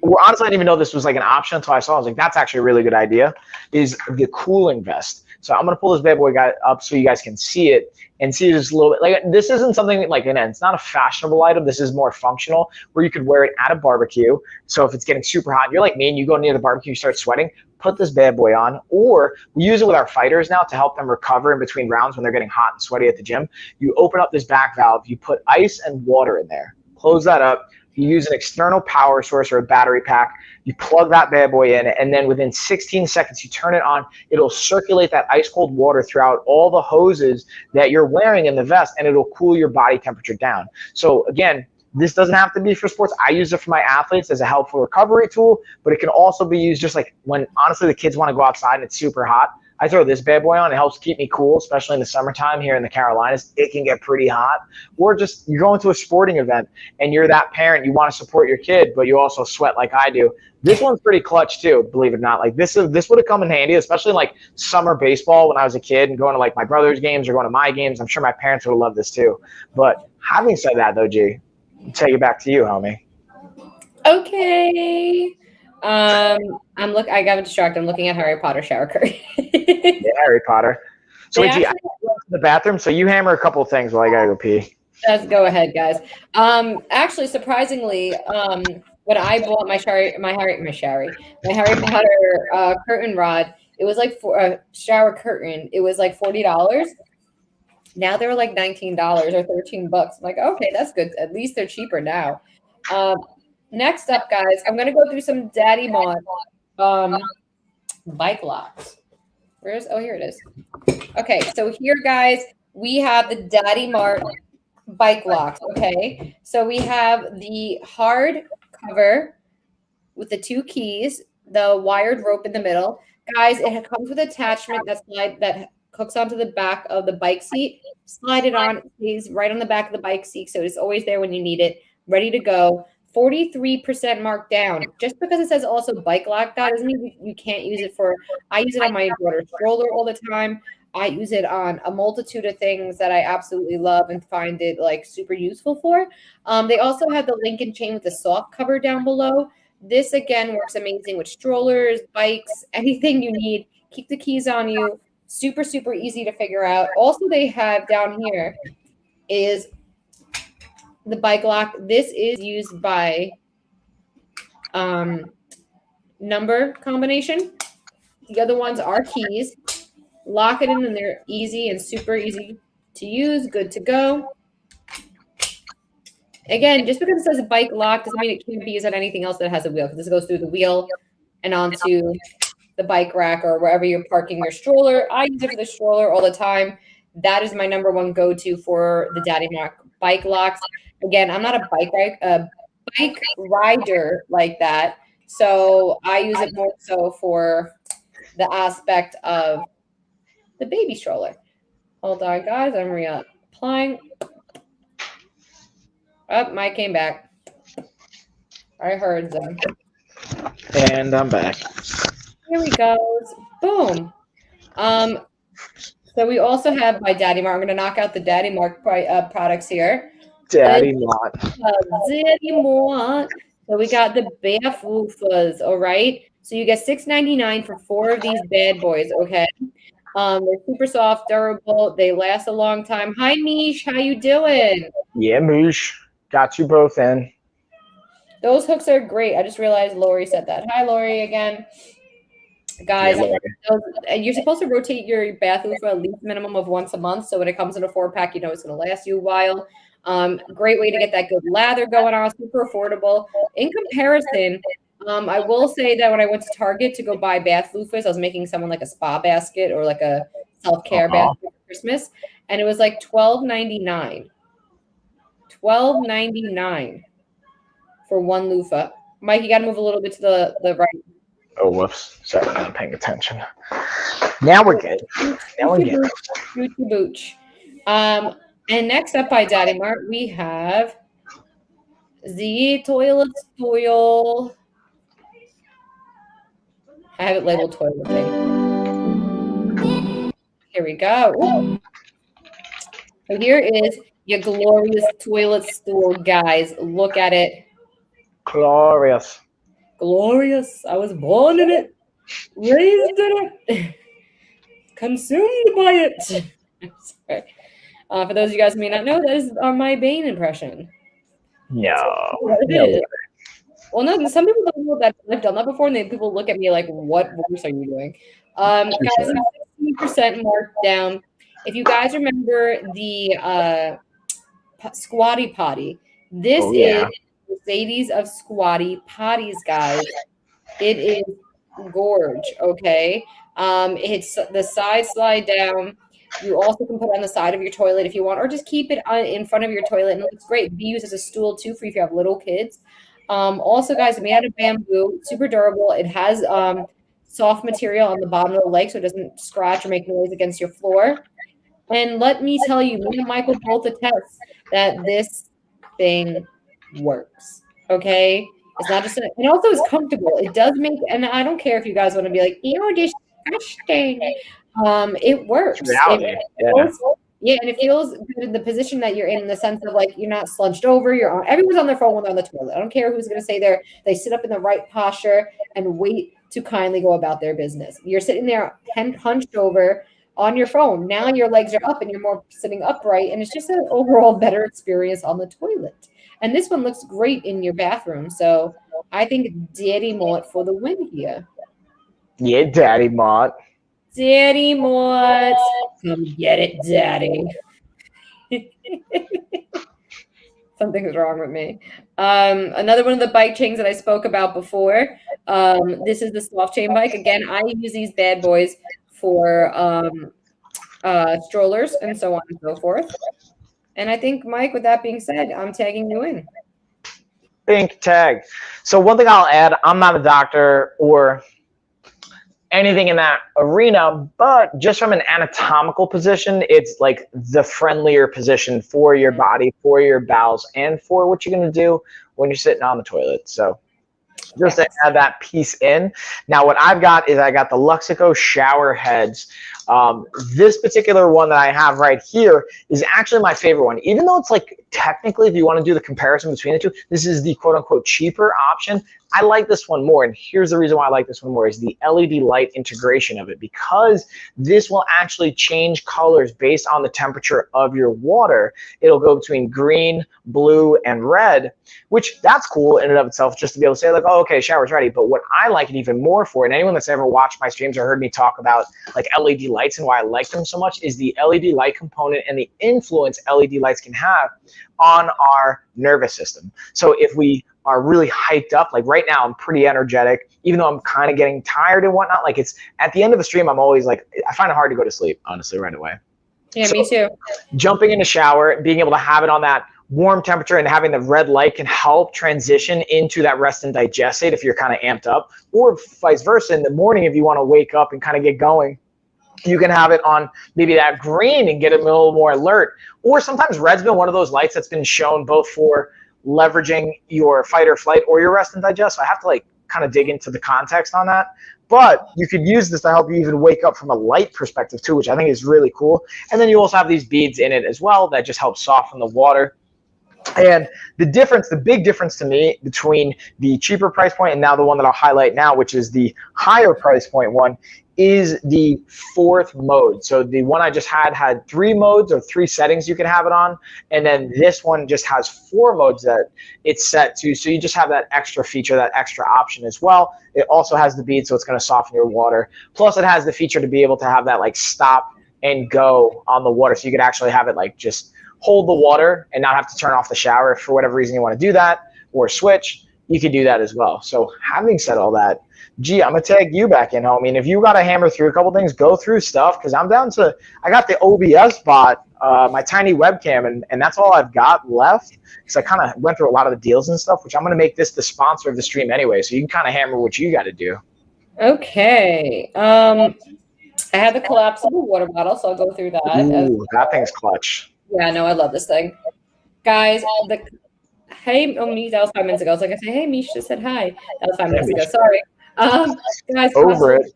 Well, honestly, I didn't even know this was like an option until I saw it. I was like, that's actually a really good idea, is the cooling vest. So I'm going to pull this bad boy guy up so you guys can see it and see just a little bit. Like, this isn't something like, it's not a fashionable item. This is more functional, where you could wear it at a barbecue. So if it's getting super hot, you're like me and you go near the barbecue, you start sweating, put this bad boy on. Or we use it with our fighters now to help them recover in between rounds when they're getting hot and sweaty at the gym. You open up this back valve, you put ice and water in there, close that up. You use an external power source or a battery pack. You plug that bad boy in, and then within 16 seconds, you turn it on. It'll circulate that ice cold water throughout all the hoses that you're wearing in the vest, and it'll cool your body temperature down. So again, this doesn't have to be for sports. I use it for my athletes as a helpful recovery tool, but it can also be used just like when, honestly, the kids want to go outside and it's super hot. I throw this bad boy on. It helps keep me cool, especially in the summertime here in the Carolinas. It can get pretty hot. Or just you're going to a sporting event and you're that parent. You want to support your kid, but you also sweat like I do. This one's pretty clutch too, believe it or not. Like this would have come in handy, especially in like summer baseball when I was a kid and going to like my brother's games or going to my games. I'm sure my parents would have loved this too. But having said that though, G, I'll take it back to you, homie. Okay. I got distracted. I'm looking at Harry Potter shower curtain. Yeah, Harry Potter. So wait, I went to the bathroom, so you hammer a couple of things while I gotta go pee. Let's go ahead, guys. Actually, surprisingly, when I bought my Harry Potter curtain rod, it was like for a shower curtain. It was like $40. Now they're like $19 or $13. I'm like, okay, that's good. At least they're cheaper now. Next up, guys, I'm gonna go through some Daddy Mod bike locks. Here it is. Okay, so here, guys, we have the Daddy Mart bike locks. Okay, so we have the hard cover with the 2 keys, the wired rope in the middle. Guys, it comes with attachment that hooks onto the back of the bike seat. Slide it on, it stays right on the back of the bike seat, so it's always there when you need it, ready to go. 43% marked down. Just because it says also bike lock, that doesn't mean you can't use it for. I use it on my daughter's stroller all the time. I use it on a multitude of things that I absolutely love and find it like super useful for. They also have the Lincoln chain with the soft cover down below. This again works amazing with strollers, bikes, anything you need. Keep the keys on you. Super, super easy to figure out. Also, they have down here is the bike lock. This is used by number combination. The other ones are keys. Lock it in and they're easy and super easy to use. Good to go. Again, just because it says bike lock doesn't mean it can't be used on anything else that has a wheel, because this goes through the wheel and onto the bike rack or wherever you're parking your stroller. I use it for the stroller all the time. That is my number one go-to for the Daddy Mart bike locks. Again, I'm not a bike rider like that, so I use it more so for the aspect of the baby stroller. Hold on, guys. I'm reapplying. Oh, mine came back. I heard them. And I'm back. Here we go. Boom. So we also have by Daddy Mart. I'm going to knock out the Daddy Mart products here. Daddy Mart. Daddy Mart. So we got the bath loofahs, all right? So you get $6.99 for 4 of these bad boys, okay? They're super soft, durable. They last a long time. Hi, Mish. How you doing? Yeah, Mish. Got you both in. Those hooks are great. I just realized Lori said that. Hi, Lori, again. Guys, you're supposed to rotate your bath loofah at least minimum of once a month. So when it comes in a 4-pack, you know it's going to last you a while. Great way to get that good lather going on. Super affordable. In comparison, I will say that when I went to Target to go buy bath loofahs, I was making someone like a spa basket or like a self-care basket for Christmas. And it was like $12.99. $12.99 for one loofah. Mike, you got to move a little bit to the right. Oh, whoops. Sorry, I'm not paying attention. Now we're good. Now we're good. Booch. And next up by Daddy Mart, we have the toilet stool. I have it labeled toilet thing. Here we go. Ooh. So here is your glorious toilet stool, guys. Look at it. Glorious. Glorious. I was born in it, raised in it, consumed by it. Sorry. For those of you guys who may not know, that is my Bane impression. No. Well, no, some people don't know that I've done that before, and then people look at me like, what voice are you doing? Guys, I'm 60% marked down. If you guys remember the Squatty Potty, this is Mercedes of Squatty Potties, guys. It is gorge, okay? It's the side slide down. You also can put it on the side of your toilet if you want, or just keep it in front of your toilet, and it looks great. Be used as a stool too for if you have little kids. Also, guys, made out of bamboo, super durable. It has soft material on the bottom of the leg, so it doesn't scratch or make noise against your floor. And let me tell you, me and Michael both attest that this thing works. Okay, it's not just. It also is comfortable. It does make, and I don't care if you guys want to be like, ew, disgusting. It works. Yeah, and it feels good in the position that you're in the sense of like you're not slunched over. Everyone's on their phone when they're on the toilet. I don't care who's going to say they sit up in the right posture and wait to kindly go about their business. You're sitting there hunched over on your phone. Now your legs are up and you're more sitting upright, and it's just an overall better experience on the toilet. And this one looks great in your bathroom. So I think Daddy Mart for the win here. Yeah, Daddy Mart. Daddy Mart. Come get it, Daddy. Something's wrong with me. Another one of the bike chains that I spoke about before. This is the soft chain bike. Again, I use these bad boys for strollers and so on and so forth. And I think, Mike, with that being said, I'm tagging you in. Pink tag. So one thing I'll add, I'm not a doctor or anything in that arena, but just from an anatomical position, it's like the friendlier position for your body, for your bowels, and for what you're going to do when you're sitting on the toilet. So just to add that piece in. Now what I've got is I got the Lexico shower heads. This particular one that I have right here is actually my favorite one. Even though it's like technically, if you want to do the comparison between the two, this is the quote unquote cheaper option. I like this one more, and here's the reason why I like this one more is the LED light integration of it, because this will actually change colors based on the temperature of your water. It'll go between green, blue, and red, which that's cool in and of itself, just to be able to say like, oh, okay, shower's ready. But what I like it even more for, and anyone that's ever watched my streams or heard me talk about like LED lights and why I like them so much, is the LED light component and the influence LED lights can have on our nervous system. So if we are really hyped up, like right now I'm pretty energetic, even though I'm kind of getting tired and whatnot, like it's at the end of the stream, I'm always like, I find it hard to go to sleep, honestly, right away. Yeah, so, me too. Jumping in the shower, being able to have it on that warm temperature and having the red light can help transition into that rest and digest state if you're kind of amped up, or vice versa in the morning if you want to wake up and kind of get going. You can have it on maybe that green and get it a little more alert. Or sometimes red's been one of those lights that's been shown both for leveraging your fight or flight or your rest and digest. So I have to like kind of dig into the context on that. But you could use this to help you even wake up from a light perspective too, which I think is really cool. And then you also have these beads in it as well that just help soften the water. And the big difference to me between the cheaper price point and now the one that I'll highlight now, which is the higher price point one, is the 4th mode. So the one I just had 3 modes or 3 settings you can have it on. And then this one just has 4 modes that it's set to. So you just have that extra feature, that extra option as well. It also has the bead, so it's going to soften your water. Plus it has the feature to be able to have that like stop and go on the water. So you could actually have it like just hold the water and not have to turn off the shower if for whatever reason you want to do that, or switch. You could do that as well. So having said all that, G, I'm going to tag you back in, homie. And if you got to hammer through a couple things, go through stuff, because I'm down to – I got the OBS bot, my tiny webcam, and that's all I've got left, because I kind of went through a lot of the deals and stuff, which I'm going to make this the sponsor of the stream anyway, so you can kind of hammer what you got to do. Okay. I have the collapsible water bottle, so I'll go through that. Ooh, that thing's clutch. Yeah, no, I love this thing. Guys, hey, Mish, that was 5 minutes ago. I was like, I say, hey, Mish just said hi. That was 5 minutes ago. Sorry. Guys, over it.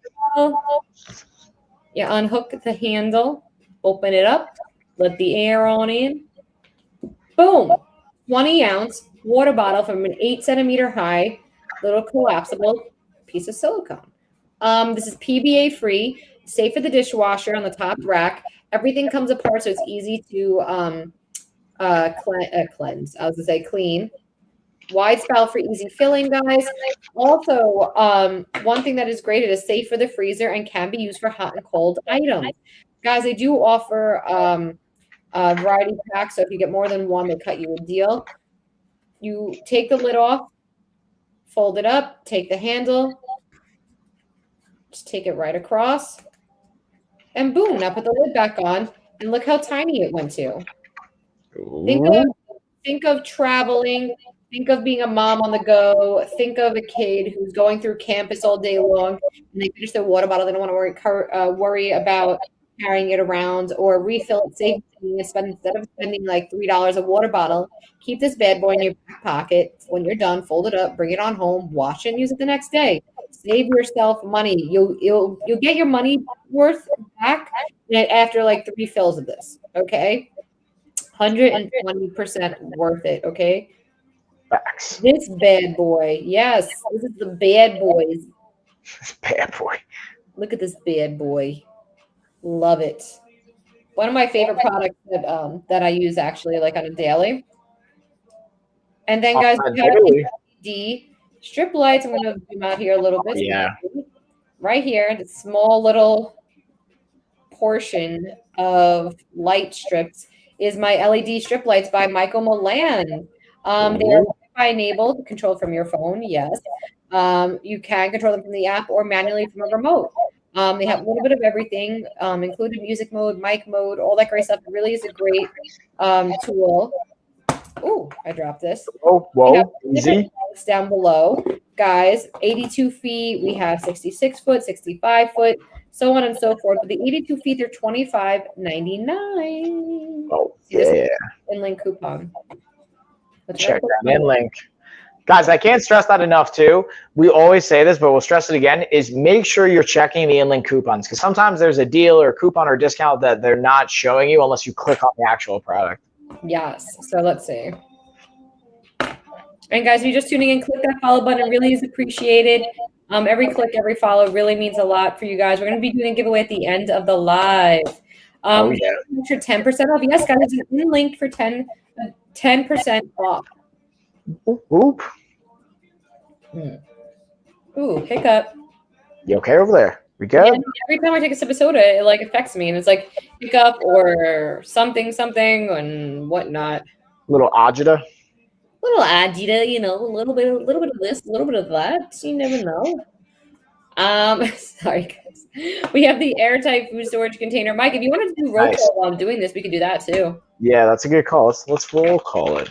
You unhook the handle, open it up, let the air on in. Boom. 20-ounce water bottle from an 8-centimeter high, little collapsible piece of silicone. This is PBA free, safe for the dishwasher on the top rack. Everything comes apart, so it's easy to cleanse. I was gonna say clean. Wide spout for easy filling, guys. Also, one thing that is great, it is safe for the freezer and can be used for hot and cold items. Guys, they do offer a variety pack, so if you get more than one, they cut you a deal. You take the lid off, fold it up, take the handle, just take it right across, and boom, now put the lid back on, and look how tiny it went to. Think of traveling. Think of being a mom on the go. Think of a kid who's going through campus all day long, and they finish their water bottle. They don't want to worry about carrying it around or refill it safely. Instead of spending like $3 a water bottle, keep this bad boy in your back pocket. When you're done, fold it up, bring it on home, wash it, and use it the next day. Save yourself money. You'll get your money worth back after like 3 fills of this. Okay, 120% worth it. Okay. Facts. This bad boy. Yes, this is the bad boys. This bad boy. Look at this bad boy. Love it. One of my favorite products that I use actually like on a daily. And then guys, we have LED strip lights. I'm going to zoom out here a little bit. Yeah. Right here, the small little portion of light strips is my LED strip lights by Michael Mulan. They are Wi-Fi enabled, controlled from your phone. Yes, you can control them from the app or manually from a remote. They have a little bit of everything, including music mode, mic mode, all that great stuff. It really is a great tool. Ooh, I dropped this. Oh, whoa, easy. Down below, guys. 82 feet. We have 66 foot, 65 foot, so on and so forth. But the 82 feet, they're $25.99. Oh yeah. In-link coupon. Check that in link. Guys, I can't stress that enough too. We always say this, but we'll stress it again, is make sure you're checking the in-link coupons, because sometimes there's a deal or a coupon or discount that they're not showing you unless you click on the actual product. Yes. So let's see. And guys, if you're just tuning in, click that follow button. It really is appreciated. Every click, every follow really means a lot for you guys. We're going to be doing a giveaway at the end of the live. Oh, yeah. For 10% off. Yes, guys, it's an in-link for 10% off. Oop. Ooh, hiccup. You okay over there? We good? Yeah, every time I take a sip of soda, it like affects me, and it's like hiccup or something and whatnot. Little agita. Little agita, you know, a little bit of this, a little bit of that. You never know. Sorry guys. We have the Airtight food storage container. Mike, if you wanted to do roll call while I'm doing this, we could do that too. Yeah, that's a good call. Let's roll call it.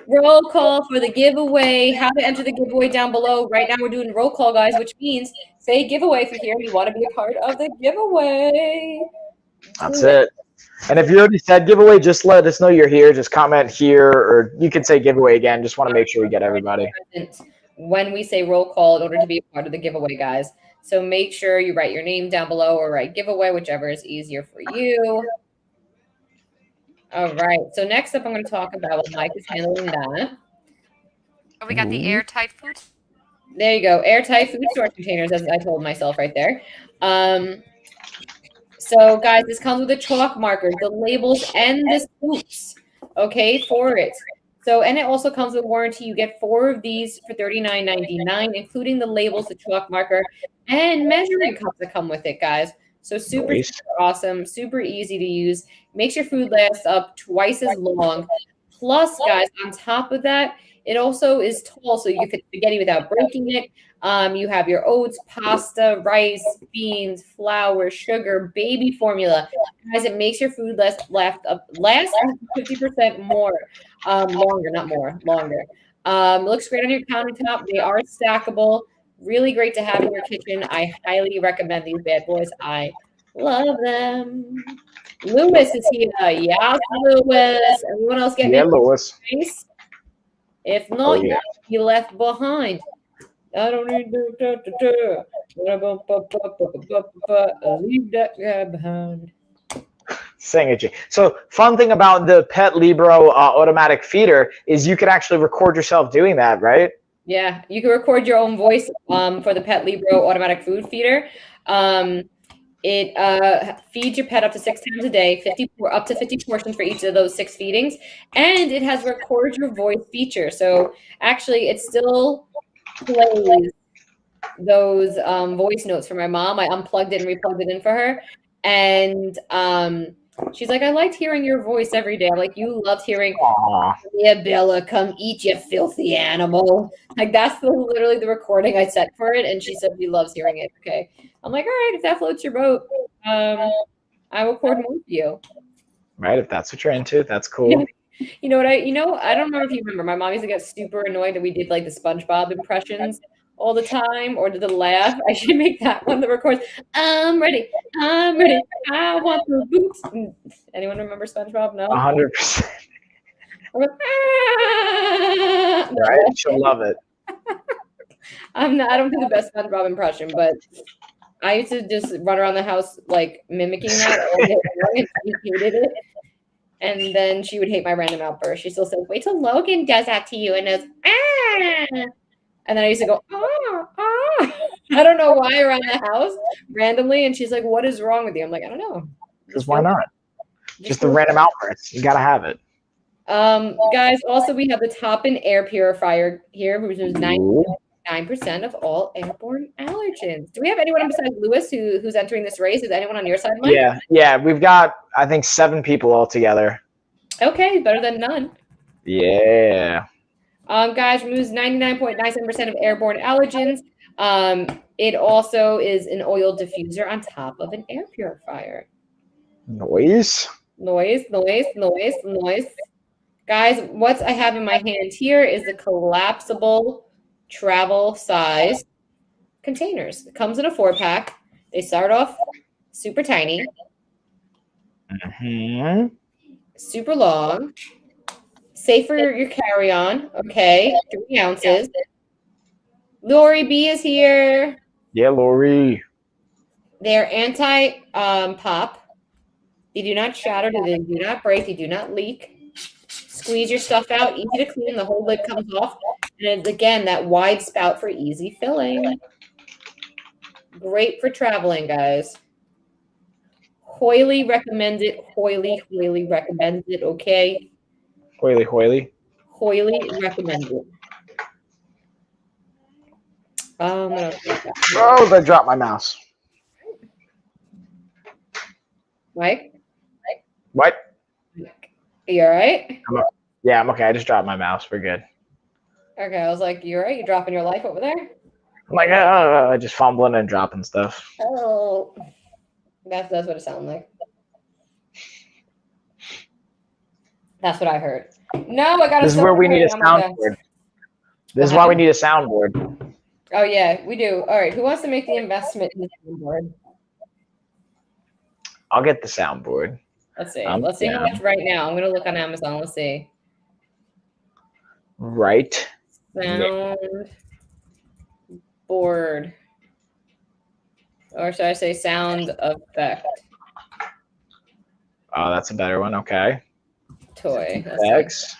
Roll call for the giveaway. How to enter the giveaway down below. Right now we're doing roll call, guys, which means say giveaway if you're here and you want to be a part of the giveaway. That's it. And if you already said giveaway, just let us know you're here. Just comment here, or you can say giveaway again. Just want to make sure we get everybody. when we say roll call in order to be a part of the giveaway, guys. So make sure you write your name down below or write giveaway, whichever is easier for you. All right. So next up, I'm going to talk about what Mike is handling that. Oh, we got the airtight food. There you go. Airtight food storage containers, as I told myself right there. So, guys, this comes with the chalk markers, the labels, and the scoops, okay, for it. So, and it also comes with warranty. You get 4 of these for $39.99, including the labels, the chalk marker, and measuring cups that come with it, guys. So super, super awesome, super easy to use. Makes your food last up twice as long. Plus, guys, on top of that, it also is tall, so you can fit spaghetti without breaking it. You have your oats, pasta, rice, beans, flour, sugar, baby formula. Guys, it makes your food last 50% more, longer, not more, longer. Looks great on your countertop. They are stackable. Really great to have in your kitchen. I highly recommend these bad boys. I love them. Lewis is here. Yes, Lewis. Everyone else get Lewis. Nice? If not, you left behind. I don't need to leave that guy behind. Sing it, G. So, fun thing about the Pet Libro automatic feeder is you can actually record yourself doing that, right? Yeah, you can record your own voice for the Pet Libro automatic food feeder. It feeds your pet up to 6 times a day, up to 50 portions for each of those 6 feedings, and it has record your voice feature. So actually, it still plays those voice notes for my mom. I unplugged it and replugged it in for her, and she's like, I liked hearing your voice every day. I'm like, you loved hearing, yeah, Bella, come eat, you filthy animal. Like, that's literally the recording I set for it, and she said she loves hearing it. Okay. I'm like, all right, if that floats your boat, I will record more for you. Right, if that's what you're into, that's cool. You know what I don't know if you remember, my mom used to get super annoyed that we did like the SpongeBob impressions all the time, or did the laugh. I should make that one that records, I'm ready, I want the boots. Anyone remember SpongeBob? No? 100%. Right? She'll love it. I don't do the best SpongeBob impression, but I used to just run around the house like mimicking that all day long, and she hated it. And then she would hate my random outburst. She still says, wait till Logan does that to you, and goes, ah. And then I used to go, ah. I don't know why, around the house randomly. And she's like, what is wrong with you? I'm like, I don't know. Because why not? Just a random outburst. You got to have it. Guys, also we have the top-in air purifier here, which is 99% of all airborne allergens. Do we have anyone besides Lewis who's entering this race? Is anyone on your side, Mike? Yeah. We've got, I think, 7 people altogether. Okay, better than none. Yeah. Guys, removes 99.97% of airborne allergens. It also is an oil diffuser on top of an air purifier. Noise. Guys, what I have in my hand here is the collapsible travel size containers. It comes in a 4-pack. They start off super tiny, super long, safe for your carry-on. Okay, 3 ounces. Lori B is here. Yeah, Lori. They're anti-pop. They do not shatter. They do not break. They do not leak. Squeeze your stuff out. Easy to clean. The whole lid comes off. And it's, again, that wide spout for easy filling. Great for traveling, guys. Hoily recommends it. Hoily recommends it, okay? Hoily recommends it. Oh, I dropped my mouse. Mike? What? Are you all right? Yeah, I'm okay. I just dropped my mouse. We're good. Okay, I was like, you all right? You dropping your life over there? I'm like, just fumbling and dropping stuff. Oh, that's what it sounded like. That's what I heard. No, I got. This is where we need a soundboard. This is why we need a soundboard. Oh yeah, we do. All right, who wants to make the investment in the soundboard? I'll get the soundboard. Let's see. Let's see how much right now. I'm gonna look on Amazon. Let's see. Right. Sound board. Or should I say sound effect? Oh, that's a better one. Okay. Toy. Thanks.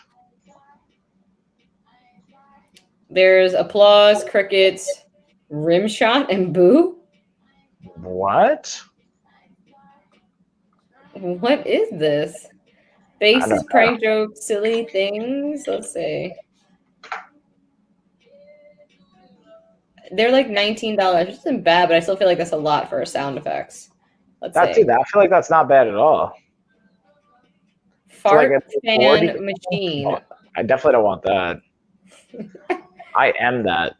There's applause, crickets, rim shot, and boo. What? What is this? Faces, prank jokes, silly things. Let's see. They're like $19, which isn't bad, but I still feel like that's a lot for sound effects. Let's see. I feel like that's not bad at all. Fart fan machine. Oh, I definitely don't want that. I am that.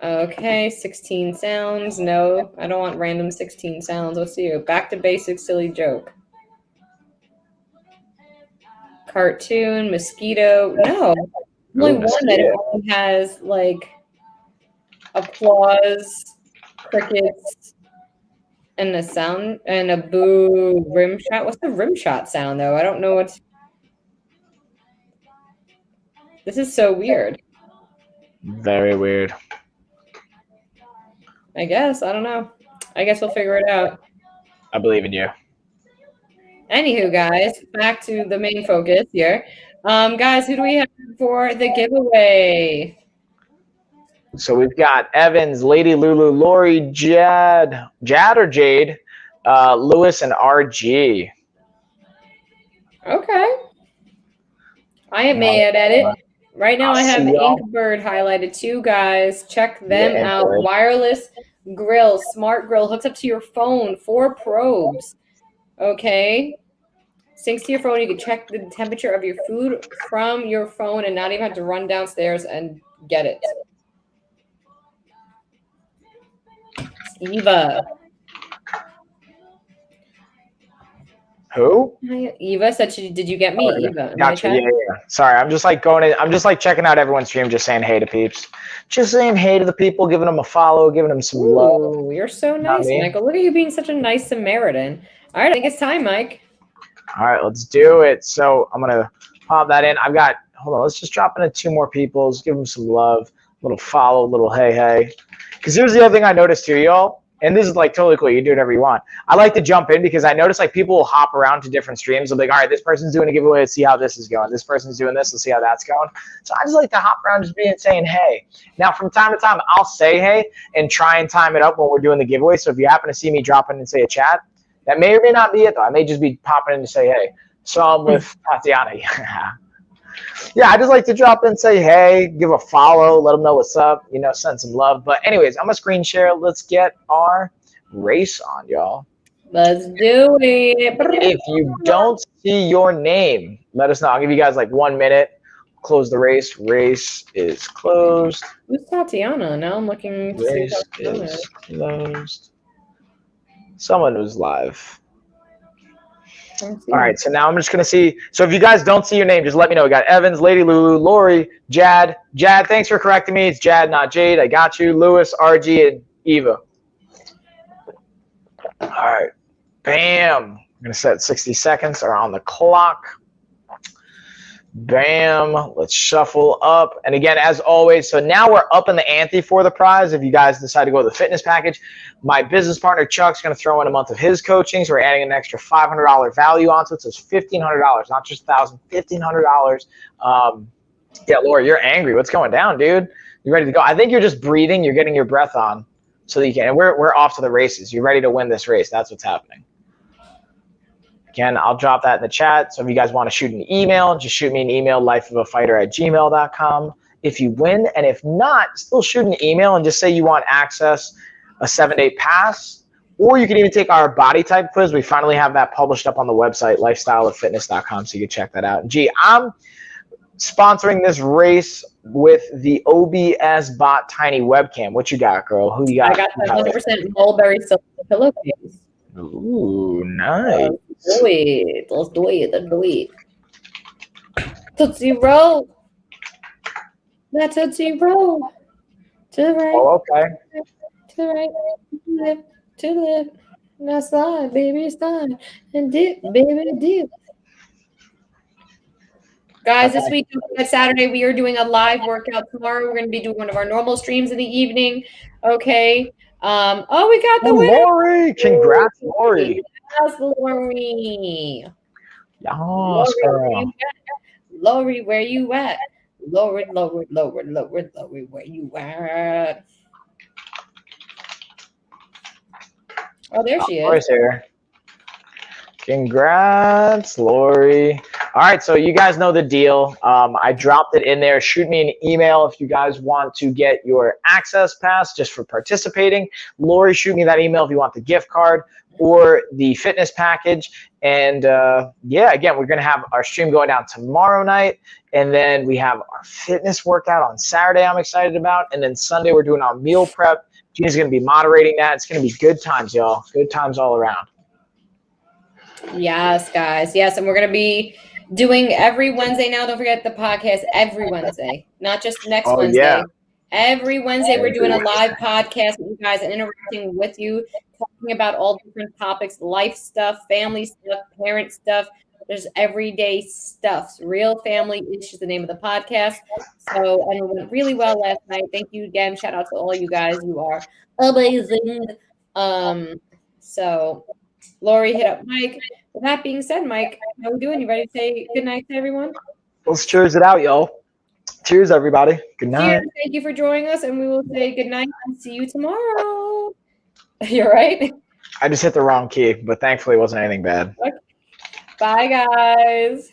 Okay, 16 sounds. No, I don't want random 16 sounds. Let's see. Back to basics, silly joke. Cartoon, mosquito. No, only one that only has like applause, crickets, and a sound and a boo rim shot. What's the rim shot sound though? I don't know what's. This is so weird. Very weird. I guess. I don't know. I guess we'll figure it out. I believe in you. Anywho, guys, back to the main focus here. Guys, who do we have for the giveaway? So we've got Evans, Lady Lulu, Lori, Jad or Jade, Lewis, and RG. Okay. I am mad at it. Right now I have Inkbird highlighted. 2 guys. Check them out. Wireless grill, smart grill, hooks up to your phone, 4 probes. Okay. Syncs to your phone. You can check the temperature of your food from your phone and not even have to run downstairs and get it. Eva. Who? Eva said, "Did you get me?" Eva. Gotcha. Yeah. Sorry, I'm just like going in. I'm just like checking out everyone's stream, just saying hey to peeps, just saying hey to the people, giving them a follow, giving them some love. You're so nice, Michael. Look at you being such a nice Samaritan. All right, I think it's time, Mike. All right, let's do it. So I'm gonna pop that in. I've got. Hold on. Let's just drop into 2 more people. Let's give them some love, a little follow, a little hey. Because here's the other thing I noticed here, y'all. And this is like totally cool. You do whatever you want. I like to jump in because I notice like people will hop around to different streams. They'll be like, all right, this person's doing a giveaway. Let's see how this is going. This person's doing this. Let's see how that's going. So I just like to hop around just being saying hey. Now from time to time, I'll say hey and try and time it up when we're doing the giveaway. So if you happen to see me drop in and say a chat, that may or may not be it though. I may just be popping in to say hey. So I'm with Tatiana. Yeah, I just like to drop in and say hey, give a follow, let them know what's up, send some love. But anyways, I'm going to screen share. Let's get our race on, y'all. Let's do it. If you don't see your name, let us know. I'll give you guys like 1 minute. Close the race. Race is closed. Who's Tatiana? Now I'm looking to race see Tatiana is closed. Someone was live. All right, so now I'm just going to see. So if you guys don't see your name, just let me know. We got Evans, Lady Lulu, Lori, Jad. Jad, thanks for correcting me. It's Jad, not Jade. I got you. Lewis, RG, and Eva. All right. Bam. I'm going to set 60 seconds are on the clock. Bam. Let's shuffle up. And again, as always, so now we're up in the ante for the prize. If you guys decide to go with the fitness package, my business partner Chuck's going to throw in a month of his coaching. So we're adding an extra $500 value onto it. So it's $1,500, not just $1,000, $1,500. Yeah, Laura, you're angry. What's going down, dude? You ready to go? I think you're just breathing. You're getting your breath on so that you can. And we're off to the races. You're ready to win this race. That's what's happening. Again, I'll drop that in the chat. So if you guys want to shoot an email, just shoot me an email, lifeofafighter@gmail.com. If you win, and if not, still shoot an email and just say you want access, a 7-day pass, or you can even take our body type quiz. We finally have that published up on the website, lifestyleoffitness.com, so you can check that out. And gee, I'm sponsoring this race with the OBS Bot Tiny Webcam. What you got, girl? Who you got? I got that 100% mulberry silk pillowcase. Ooh, nice. Let's do it. Let's do it. Tootsie Roll. That's Tootsie Roll. To the right. Oh, okay. To the right. To the left. Now slide, baby, slide. And dip, baby, dip. Guys, this week, Saturday, we are doing a live workout. Tomorrow, we're going to be doing one of our normal streams in the evening. Okay. Oh, we got the winner. Lori! Congrats, Lori. Yes, Lori. Yes, girl. Lori, where you at? Lori, where you at? Oh, there she is. Lori's here. Congrats, Lori. All right, so you guys know the deal. I dropped it in there. Shoot me an email if you guys want to get your access pass just for participating. Lori, shoot me that email if you want the gift card or the fitness package. And yeah, again, we're going to have our stream going down tomorrow night. And then we have our fitness workout on Saturday I'm excited about. And then Sunday we're doing our meal prep. Gina's going to be moderating that. It's going to be good times, y'all. Good times all around. Yes, guys. Yes, and we're going to be doing every Wednesday now. Don't forget the podcast every Wednesday, not just next Wednesday. Yeah. Every Wednesday, we're doing a live podcast with you guys and interacting with you, talking about all different topics, life stuff, family stuff, parent stuff. There's everyday stuff. Real Family is the name of the podcast. So, and it went really well last night. Thank you again. Shout out to all you guys. You are amazing. So, Lori hit up Mike. With that being said, Mike, how are we doing? You ready to say good night to everyone? Let's cheers it out, y'all. Cheers, everybody. Good night. Cheers. Thank you for joining us, and we will say good night and see you tomorrow. You're right. I just hit the wrong key, but thankfully it wasn't anything bad. Okay. Bye, guys.